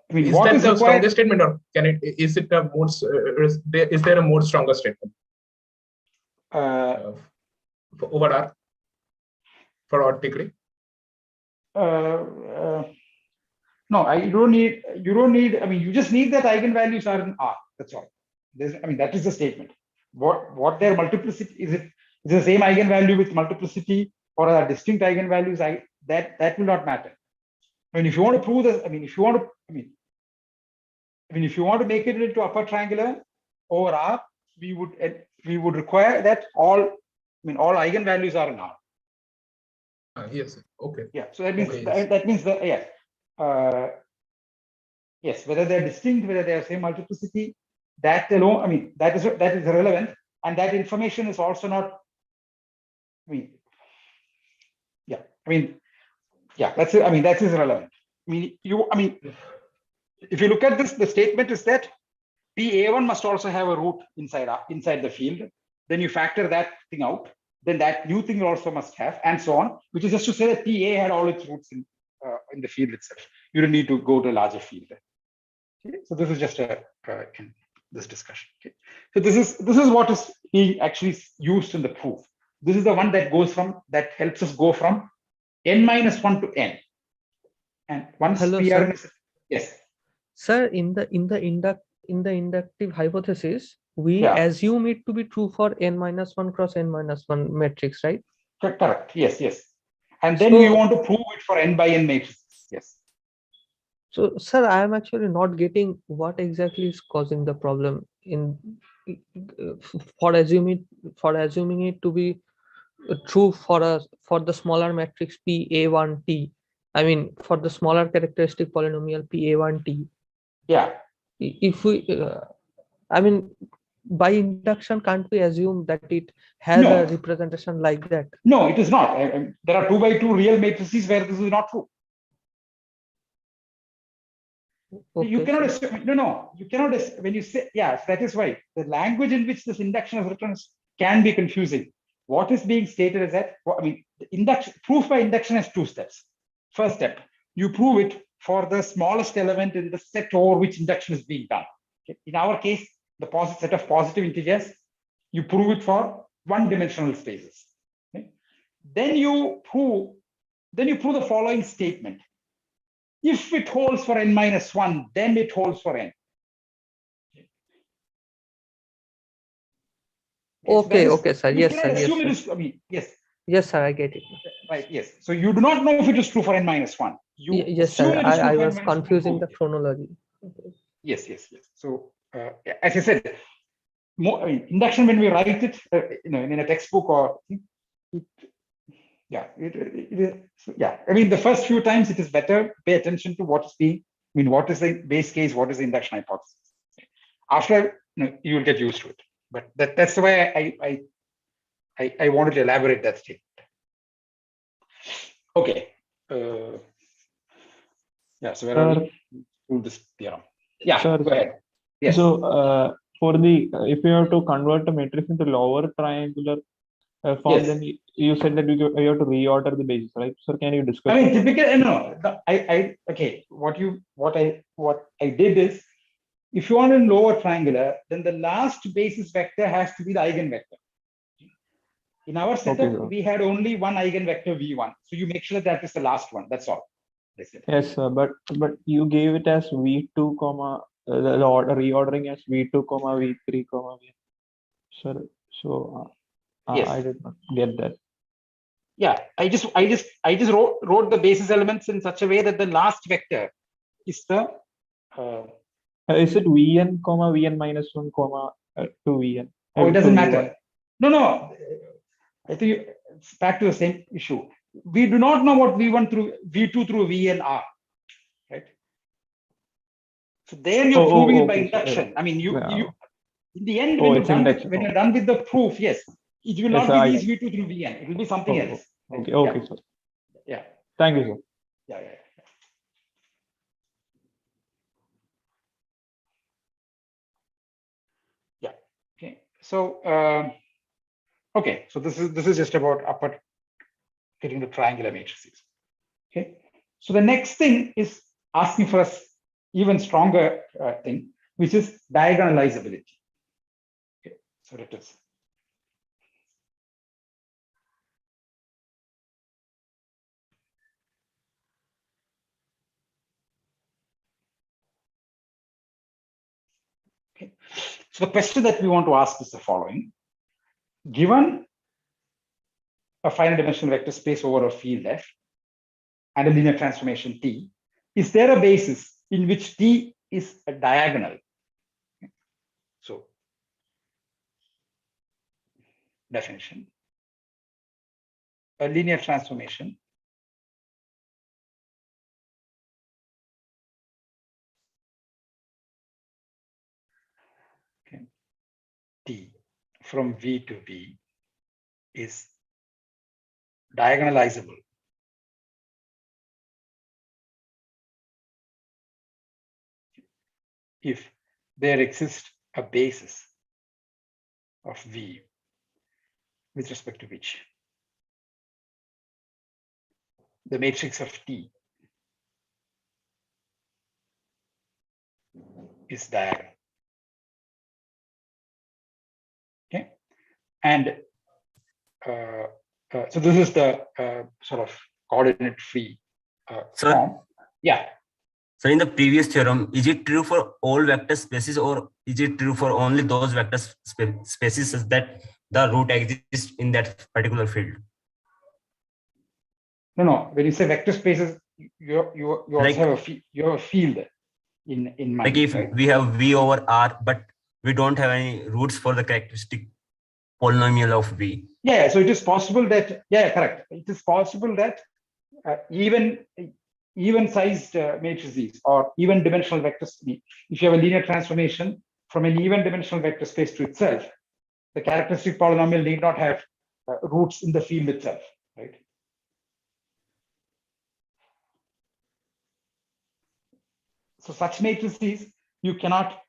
is that the strongest statement, or is it a more is there a more stronger statement over R for odd degree? No, you don't need. You just need that eigenvalues are in R. That's all. That is the statement. What their multiplicity is? It is the same eigenvalue with multiplicity or are distinct eigenvalues. That will not matter. If you want to prove this, if you want to make it into upper triangular over R, we would require that all eigenvalues are in R. Yes. Okay. Yeah. So that means that means that yes. Yes, whether they're distinct, whether they are same multiplicity, that alone, that is irrelevant, and that information is also not. That's it. That is irrelevant. If you look at this, the statement is that PA1 must also have a root inside the field. Then you factor that thing out. Then that new thing also must have, and so on. Which is just to say that PA had all its roots in the field itself. You don't need to go to a larger field. Okay? So this is just in this discussion. Okay? So this is what is being actually used in the proof. This is the one that helps us go from n minus 1 to n. And once PR is, yes. Sir, in the inductive hypothesis, we assume it to be true for n minus 1 cross n minus 1 matrix, right? Correct. Yes. And then we want to prove it for n by n matrices. Yes. So, sir, I am actually not getting what exactly is causing the problem for assuming it to be true for the smaller matrix PA1T. For the smaller characteristic polynomial PA1T. Yeah. If we, by induction, can't we assume that it has No. a representation like that? No, it is not. There are 2 by 2 real matrices where this is not true. Okay, you cannot sir. assume, no, you cannot, when you say, yes, that is why the language in which this induction is written can be confusing. What is being stated is that, I mean, induction, proof by induction has 2 steps. First step, you prove it for the smallest element in the set over which induction is being done. Okay. In our case, the set of positive integers, you prove it for one-dimensional spaces. Okay. Then you prove the following statement. If it holds for n minus 1, then it holds for n. Okay, okay, sir. Yes, sir. Yes, sir. I mean, yes. Yes, sir. I get it. Right. Yes. So you do not know if it is true for n minus 1. Yes, sir. I was confusing the chronology. Okay. Yes. So as I said, induction, when we write it, in a textbook or I mean, the first few times it is better pay attention to what is what is the base case, what is the induction hypothesis. After, you will get used to it. But that's the way I wanted to elaborate that statement. Okay. So where are we? This theorem. Yeah. Sir, go ahead. Yes. So for the if you have to convert a matrix into lower triangular form, Yes. then you said that you have to reorder the basis, right? So can you discuss? I mean, typically, okay. What I did is, if you want a lower triangular, then the last basis vector has to be the eigenvector. In our setup, we had only one eigenvector v1, so you make sure that is the last one. That's all. Yes, sir, but you gave it as v2 comma the order reordering as v2 comma v3 comma v. Sir, so yes. I did not get that. Yeah, I just wrote the basis elements in such a way that the last vector is the. Is it vn comma vn minus 1 comma 2vn? Oh, it doesn't matter. No. I think it's back to the same issue. We do not know what v1 through v2 through vn are, right? So there you're proving it by induction. I mean, you in the end, when you're done with the proof, yes, it will not be these v2 through vn. It will be something else. Okay, sir. Yeah. Thank you, sir. Yeah. Okay. So so this is just about getting the triangular matrices. Okay. So the next thing is asking for us even stronger thing, which is diagonalizability. Okay. So let us. Okay. So the question that we want to ask is the following. Given a finite dimensional vector space over a field F and a linear transformation T, is there a basis in which T is a diagonal? So, definition. A linear transformation T from V to V is diagonalizable if there exists a basis of V with respect to which the matrix of T is diagonal. Okay, and so this is the sort of coordinate-free form. Yeah. So in the previous theorem, is it true for all vector spaces, or is it true for only those vector spaces that the root exists in that particular field? No. When you say vector spaces, you also have a field in mind. Like if we have V over R, but we don't have any roots for the characteristic polynomial of V. Yeah. So it is possible that correct. It is possible that even sized matrices or even dimensional vectors, if you have a linear transformation from an even dimensional vector space to itself, the characteristic polynomial need not have roots in the field itself, right? So such matrices you cannot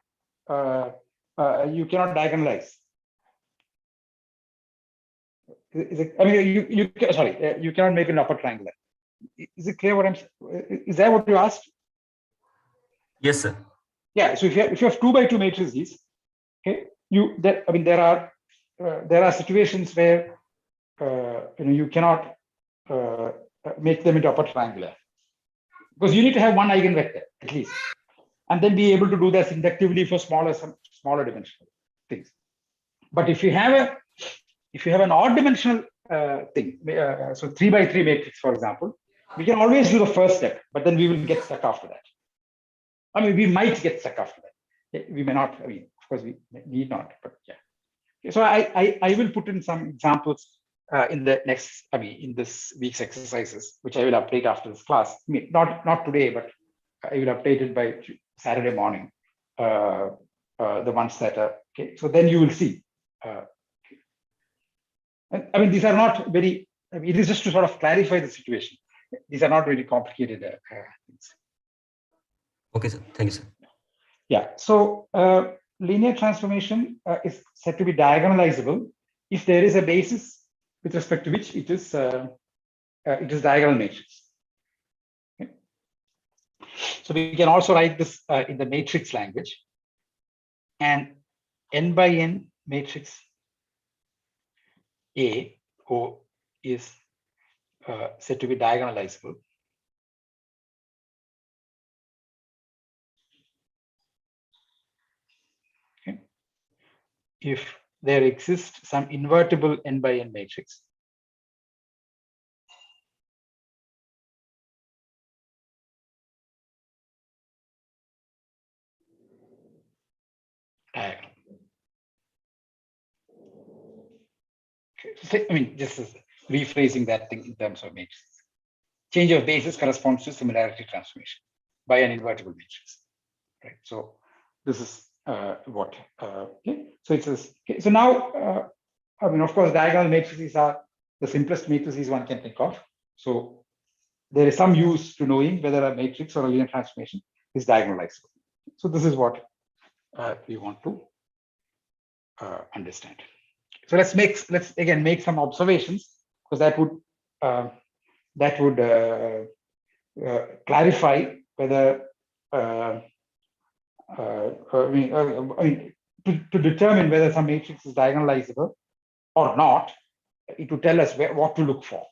diagonalize. I mean, you cannot make an upper triangle. Is it clear what I'm? Is that what you asked? Yes, sir. Yeah. So if you have 2 by 2 matrices, okay, there are situations where you cannot make them into upper triangular, because you need to have one eigenvector at least, and then be able to do this inductively for smaller dimensional things. But if you have an odd dimensional thing, so 3 by 3 matrix, for example, we can always do the first step, but then we will get stuck after that. I mean, we might get stuck after that. We may not. I mean, of course, we need not. But yeah. So I will put in some examples in the next. I mean, in this week's exercises, which I will update after this class. I mean, not today, but I will update it by Saturday morning. The ones that are okay. So then you will see. I mean, these are not very. I mean, it is just to sort of clarify the situation. These are not really complicated things. Okay, sir. Thank you, sir. Yeah. So linear transformation is said to be diagonalizable if there is a basis with respect to which it is diagonal matrix. Okay. So we can also write this in the matrix language, and n by n matrix A O is said to be diagonalizable if there exists some invertible n by n matrix diagonal. Okay. I mean, just rephrasing that thing in terms of matrices. Change of basis corresponds to similarity transformation by an invertible matrix, right? So this is what. Okay. So it says. Okay. So now, I mean, of course, diagonal matrices are the simplest matrices one can think of. So there is some use to knowing whether a matrix or a linear transformation is diagonalizable. So this is what we want to understand. So let's again make some observations, because that would clarify whether I mean to determine whether some matrix is diagonalizable or not. It will tell us what to look for.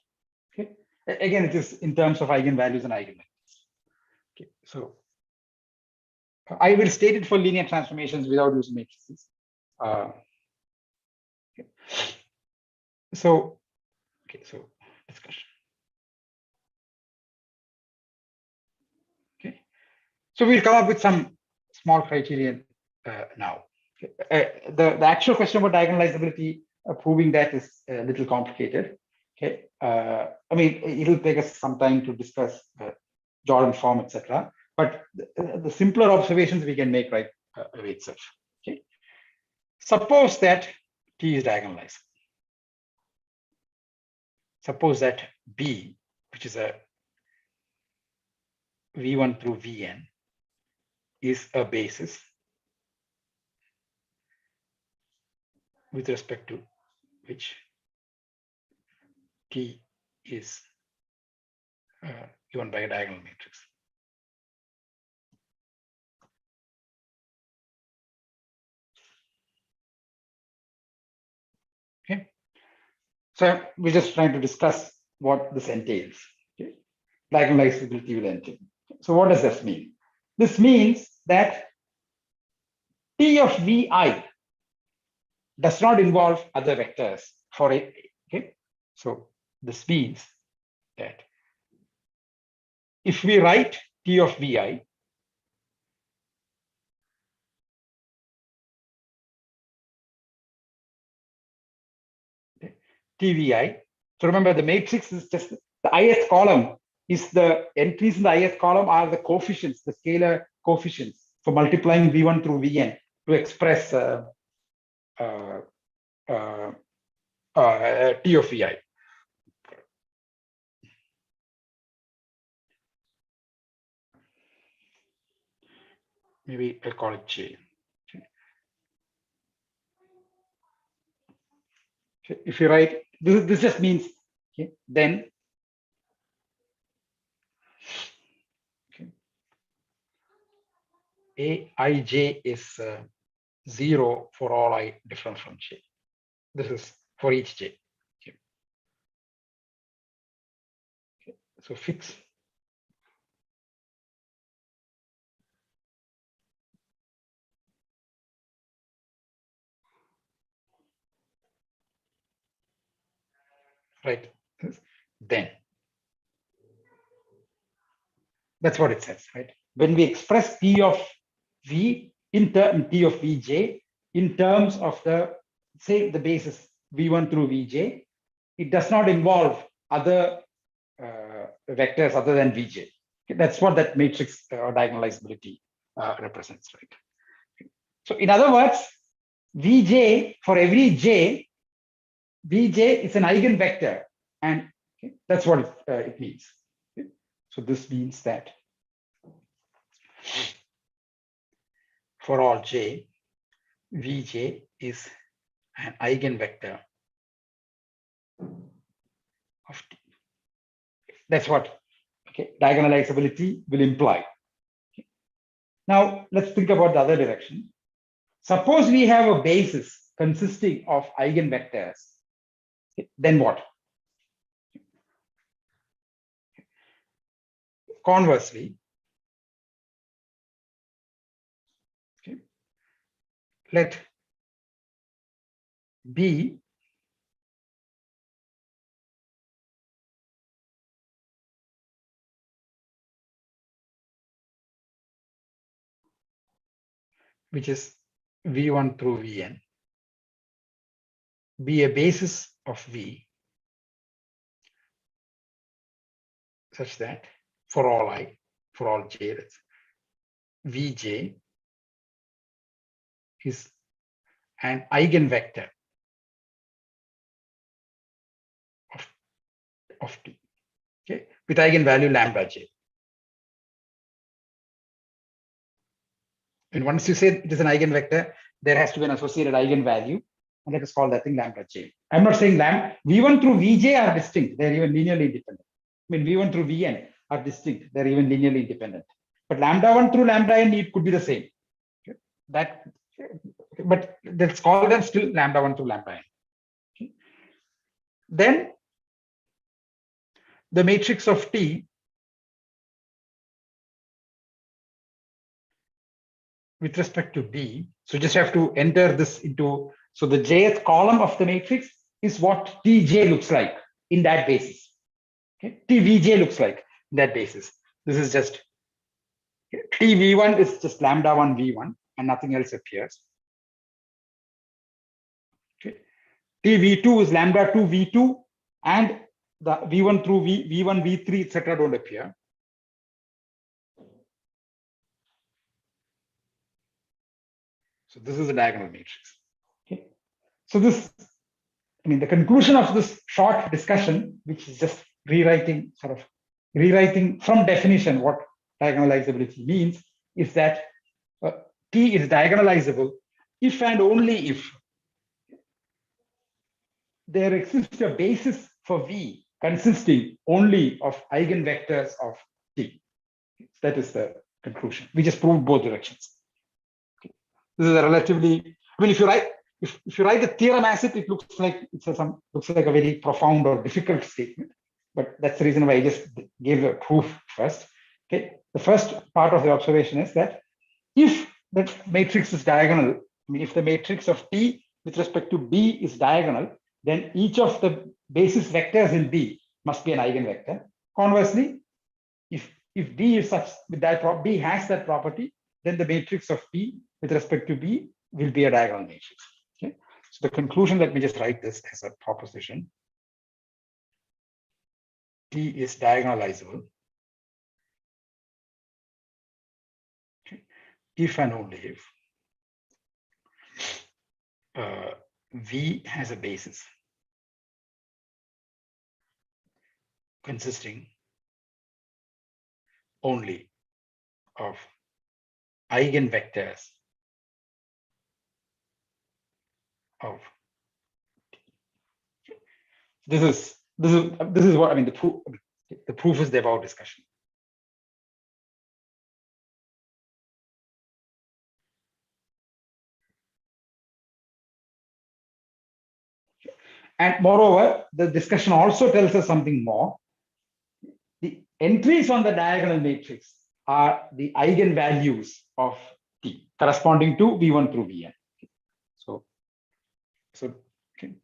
Okay. Again, it is in terms of eigenvalues and eigenvectors. Okay. So I will state it for linear transformations without using matrices. Okay. So discussion. Okay. So we'll come up with some small criterion now. Okay. The actual question about diagonalizability, proving that is a little complicated. Okay. I mean, it'll take us some time to discuss Jordan form, etc. But the simpler observations we can make right away itself. Okay. Suppose that T is diagonalized. Suppose that B, which is a V1 through Vn, is a basis with respect to which T is given by a diagonal matrix. Okay. So we're just trying to discuss what this entails. Okay. Diagonalizability will entail. So what does this mean? This means that T of Vi does not involve other vectors for it. Okay. So this means that if we write T of Vi TVI. So remember, the matrix is just the ith column is the entries in the ith column are the coefficients, the scalar coefficients for multiplying V1 through Vn to express T of Vi. Maybe I'll call it J. Okay. If you write this just means then Aij is 0 for all I different from J. This is for each J. Okay. Okay. So fix right. Then that's what it says, right? When we express P of V in T of Vj in terms of the say the basis V1 through Vj, it does not involve other vectors other than Vj. Okay, that's what that matrix or diagonalizability represents, right? So in other words, Vj for every j, Vj is an eigenvector, and okay, that's what it means. Okay? So this means that for all j, Vj is an eigenvector of T. That's what diagonalizability will imply. Okay. Now let's think about the other direction. Suppose we have a basis consisting of eigenvectors. Okay. Then what? Conversely, let B which is V1 through Vn be a basis of V such that for all I, for all j, that's Vj is an eigenvector of T, okay, with eigenvalue lambda j. And once you say it is an eigenvector, there has to be an associated eigenvalue, and let us call that thing lambda j. I'm not saying V1 through Vj are distinct, they're even linearly independent. I mean, V1 through Vn are distinct, they're even linearly independent. But lambda 1 through lambda n, it could be the same. Okay. That, but let's call them still lambda 1 through lambda n. Okay. Then the matrix of T with respect to B, so just have to enter this into, so the jth column of the matrix is what Tj looks like in that basis. Okay. Tvj looks like in that basis. This is just, okay. Tv1 is just lambda 1 v1 and nothing else appears. Okay. Tv2 is lambda 2 v2 and the v1 through v1, v3, etc. don't appear. So this is a diagonal matrix. Okay. So this, I mean, the conclusion of this short discussion, which is just rewriting from definition what diagonalizability means, is that T is diagonalizable if and only if there exists a basis for V consisting only of eigenvectors of T. That is the conclusion. We just proved both directions. Okay. This is a relatively, I mean, if you write the theorem as it looks like looks like a very profound or difficult statement, but that's the reason why I just gave a proof first. Okay, the first part of the observation is that if the matrix is diagonal, I mean, if the matrix of T with respect to B is diagonal, then each of the basis vectors in B must be an eigenvector. Conversely, if D is such with that B has that property, then the matrix of P with respect to B will be a diagonal matrix. Okay. So the conclusion, let me just write this as a proposition. T is diagonalizable. Okay. If and only if V has a basis consisting only of eigenvectors of this is what I mean. The proof is the above discussion. And moreover, the discussion also tells us something more. The entries on the diagonal matrix are the eigenvalues of T corresponding to V1 through Vn. So okay.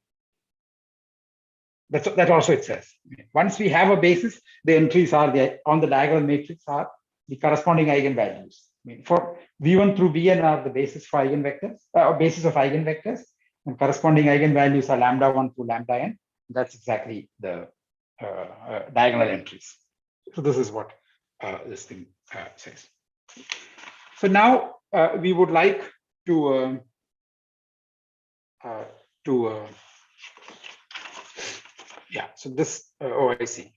That also it says. Once we have a basis, the entries are on the diagonal matrix are the corresponding eigenvalues. I mean, for V1 through Vn are the basis for eigenvectors, basis of eigenvectors, and corresponding eigenvalues are lambda1 through lambda n. That's exactly the diagonal entries. So this is what this thing says. So now we would like to yeah. So this I see.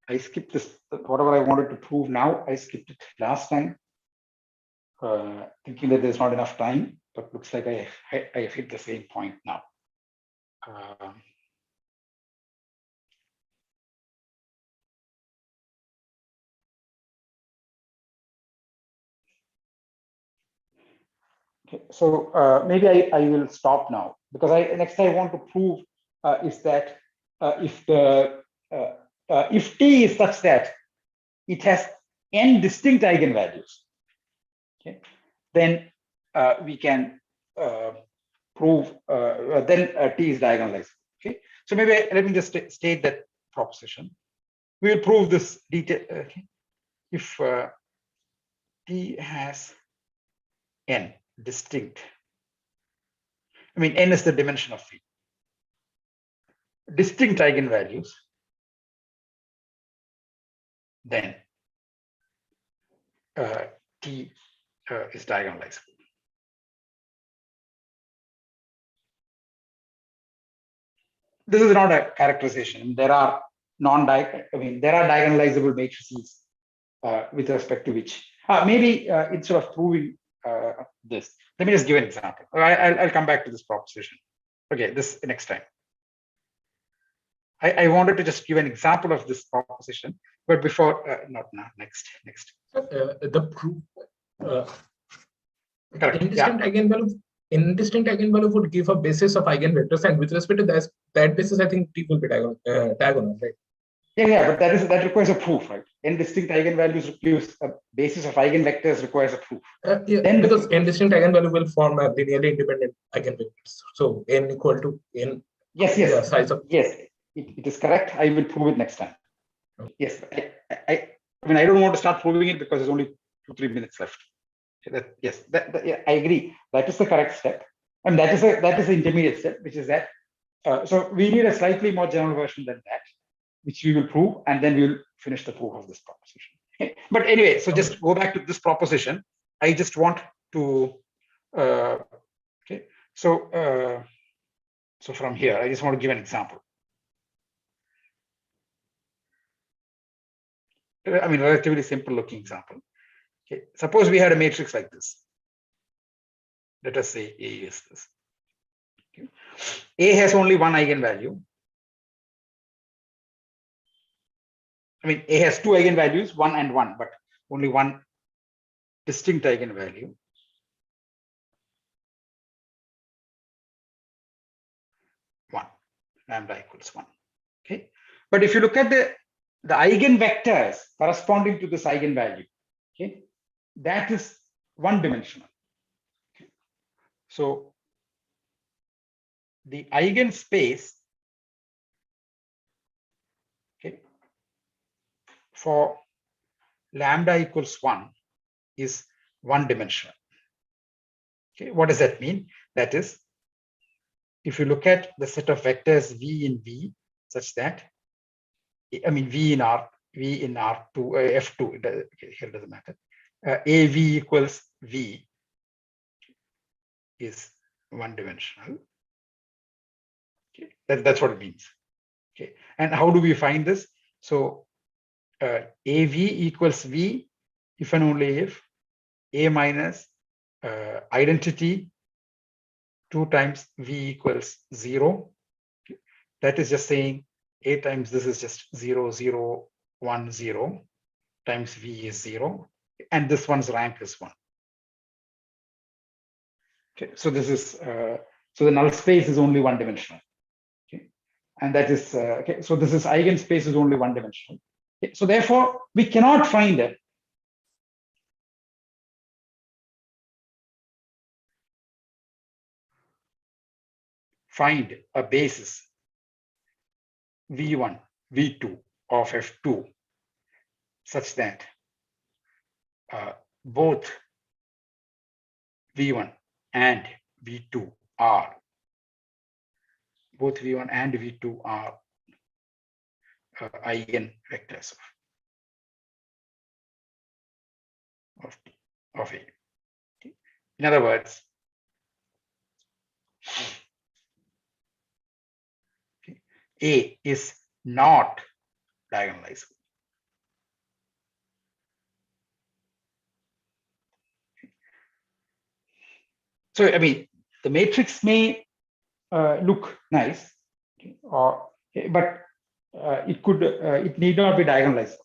I skipped this. Whatever I wanted to prove now, I skipped it last time, thinking that there's not enough time. But looks like I hit the same point now. Okay, so maybe I will stop now, because next I want to prove is that if T is such that it has n distinct eigenvalues, okay, then we can prove then T is diagonalized. Okay, so maybe let me just state that proposition. We will prove this detail. Okay, if T has n distinct, I mean n is the dimension of V, distinct eigenvalues, then T is diagonalizable. This is not a characterization. There are there are diagonalizable matrices with respect to which maybe instead of proving this, let me just give an example. I'll come back to this proposition. Okay, this next time. I wanted to just give an example of this proposition, but before, not now, next. The proof. Correct. Indistinct eigenvalue would give a basis of eigenvectors, and with respect to that basis, I think T will be diagonal, right? Yeah, but that requires a proof, right? Indistinct eigenvalues gives a basis of eigenvectors requires a proof. Then because indistinct eigenvalue will form a linearly independent eigenvectors. So n equal to n. Yes. The size of it is correct. I will prove it next time. Okay. Yes, I mean I don't want to start proving it because there's only 2-3 minutes left. Yes, I agree. That is the correct step, and that is the intermediate step, which is that. So we need a slightly more general version than that, which we will prove, and then we will finish the proof of this proposition. Okay. But anyway, so just go back to this proposition. I just want to, okay. So from here, I just want to give an example. I mean, relatively simple looking example. Okay. Suppose we had a matrix like this. Let us say A is this. Okay. A has only one eigenvalue. I mean, A has two eigenvalues, 1 and 1, but only one distinct eigenvalue. Lambda equals 1. Okay. But if you look at the eigenvectors corresponding to this eigenvalue, okay, that is one dimensional. Okay. So the eigenspace, okay, for lambda equals 1 is one dimensional. Okay. What does that mean? That is, if you look at the set of vectors V in V, such that, I mean, V in R2, F2, here it doesn't matter. AV equals V is one-dimensional. Okay, that's what it means. Okay, and how do we find this? So AV equals V if and only if A minus identity 2 times V equals 0. Okay. That is just saying A times this is just 0, 0, 1, 0 times V is 0, and this one's rank is 1. Okay, so this is so the null space is only one-dimensional. Okay, and that is okay. So this is eigenspace is only one-dimensional. Okay, so therefore we cannot find it. Find a basis V1, V2 of F2 such that both V1 and V2 are eigenvectors of A. Okay. In other words, okay, A is not diagonalizable. So, I mean, the matrix may look nice, okay, or but it need not be diagonalized.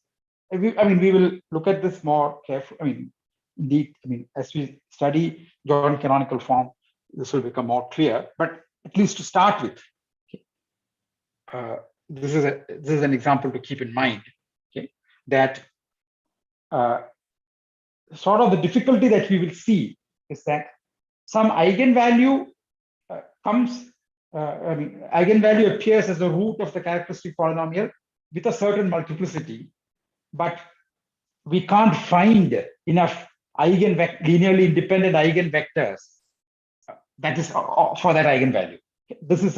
I mean, we will look at this more carefully. I mean, indeed, I mean, as we study Jordan canonical form, this will become more clear. But at least to start with, okay, this is an example to keep in mind. Okay, that sort of the difficulty that we will see is that some eigenvalue comes. I mean, eigenvalue appears as the root of the characteristic polynomial with a certain multiplicity, but we can't find enough linearly independent eigenvectors that is for that eigenvalue. This is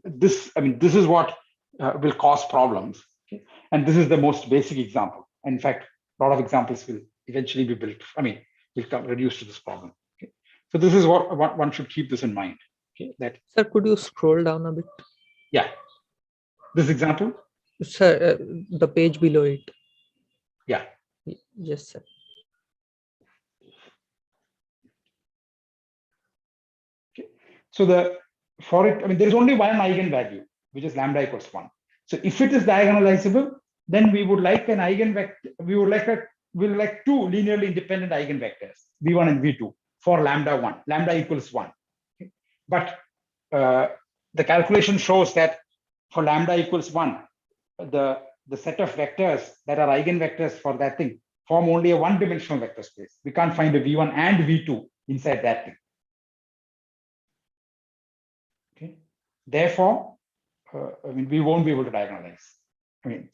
this is what will cause problems. Okay? And this is the most basic example. In fact, a lot of examples will eventually be built. I mean, will come reduced to this problem. Okay? So this is what one should keep this in mind. Okay, that. Sir, could you scroll down a bit? Yeah. This example. Sir, the page below it. Yeah. Yes, sir. Okay. So for it, I mean, there is only one eigenvalue, which is lambda equals 1. So if it is diagonalizable, then we would like an eigenvector. We would like two linearly independent eigenvectors, v1 and v2 for lambda 1. Lambda equals 1. Okay. But the calculation shows that for lambda equals 1, the set of vectors that are eigenvectors for that thing form only a one-dimensional vector space. We can't find a v1 and v2 inside that thing. Okay. Therefore, I mean, we won't be able to diagonalize. I mean,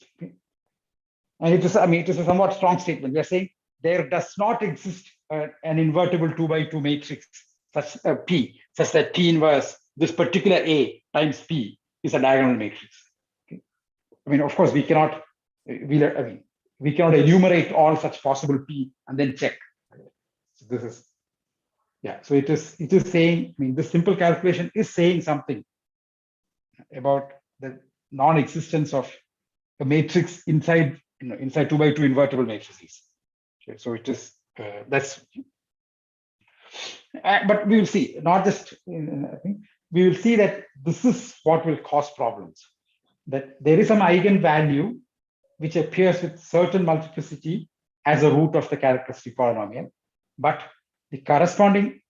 and it is a somewhat strong statement. We are saying there does not exist an invertible 2x2 matrix such P, such that P inverse this particular A times P is a diagonal matrix. Okay. I mean, of course, we cannot enumerate all such possible P and then check. So this is, yeah. So it is saying, I mean, this simple calculation is saying something about the non-existence of a matrix inside 2x2 invertible matrices. Okay, so it is that's. But we will see. Not just. I think we will see that this is what will cause problems. That there is some eigenvalue which appears with certain multiplicity as a root of the characteristic polynomial, but the corresponding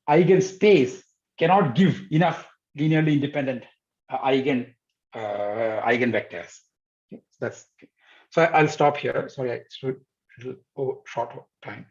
eigenspace cannot give enough linearly independent eigenvectors. Okay, so that's okay. So I'll stop here. Sorry, I should short time.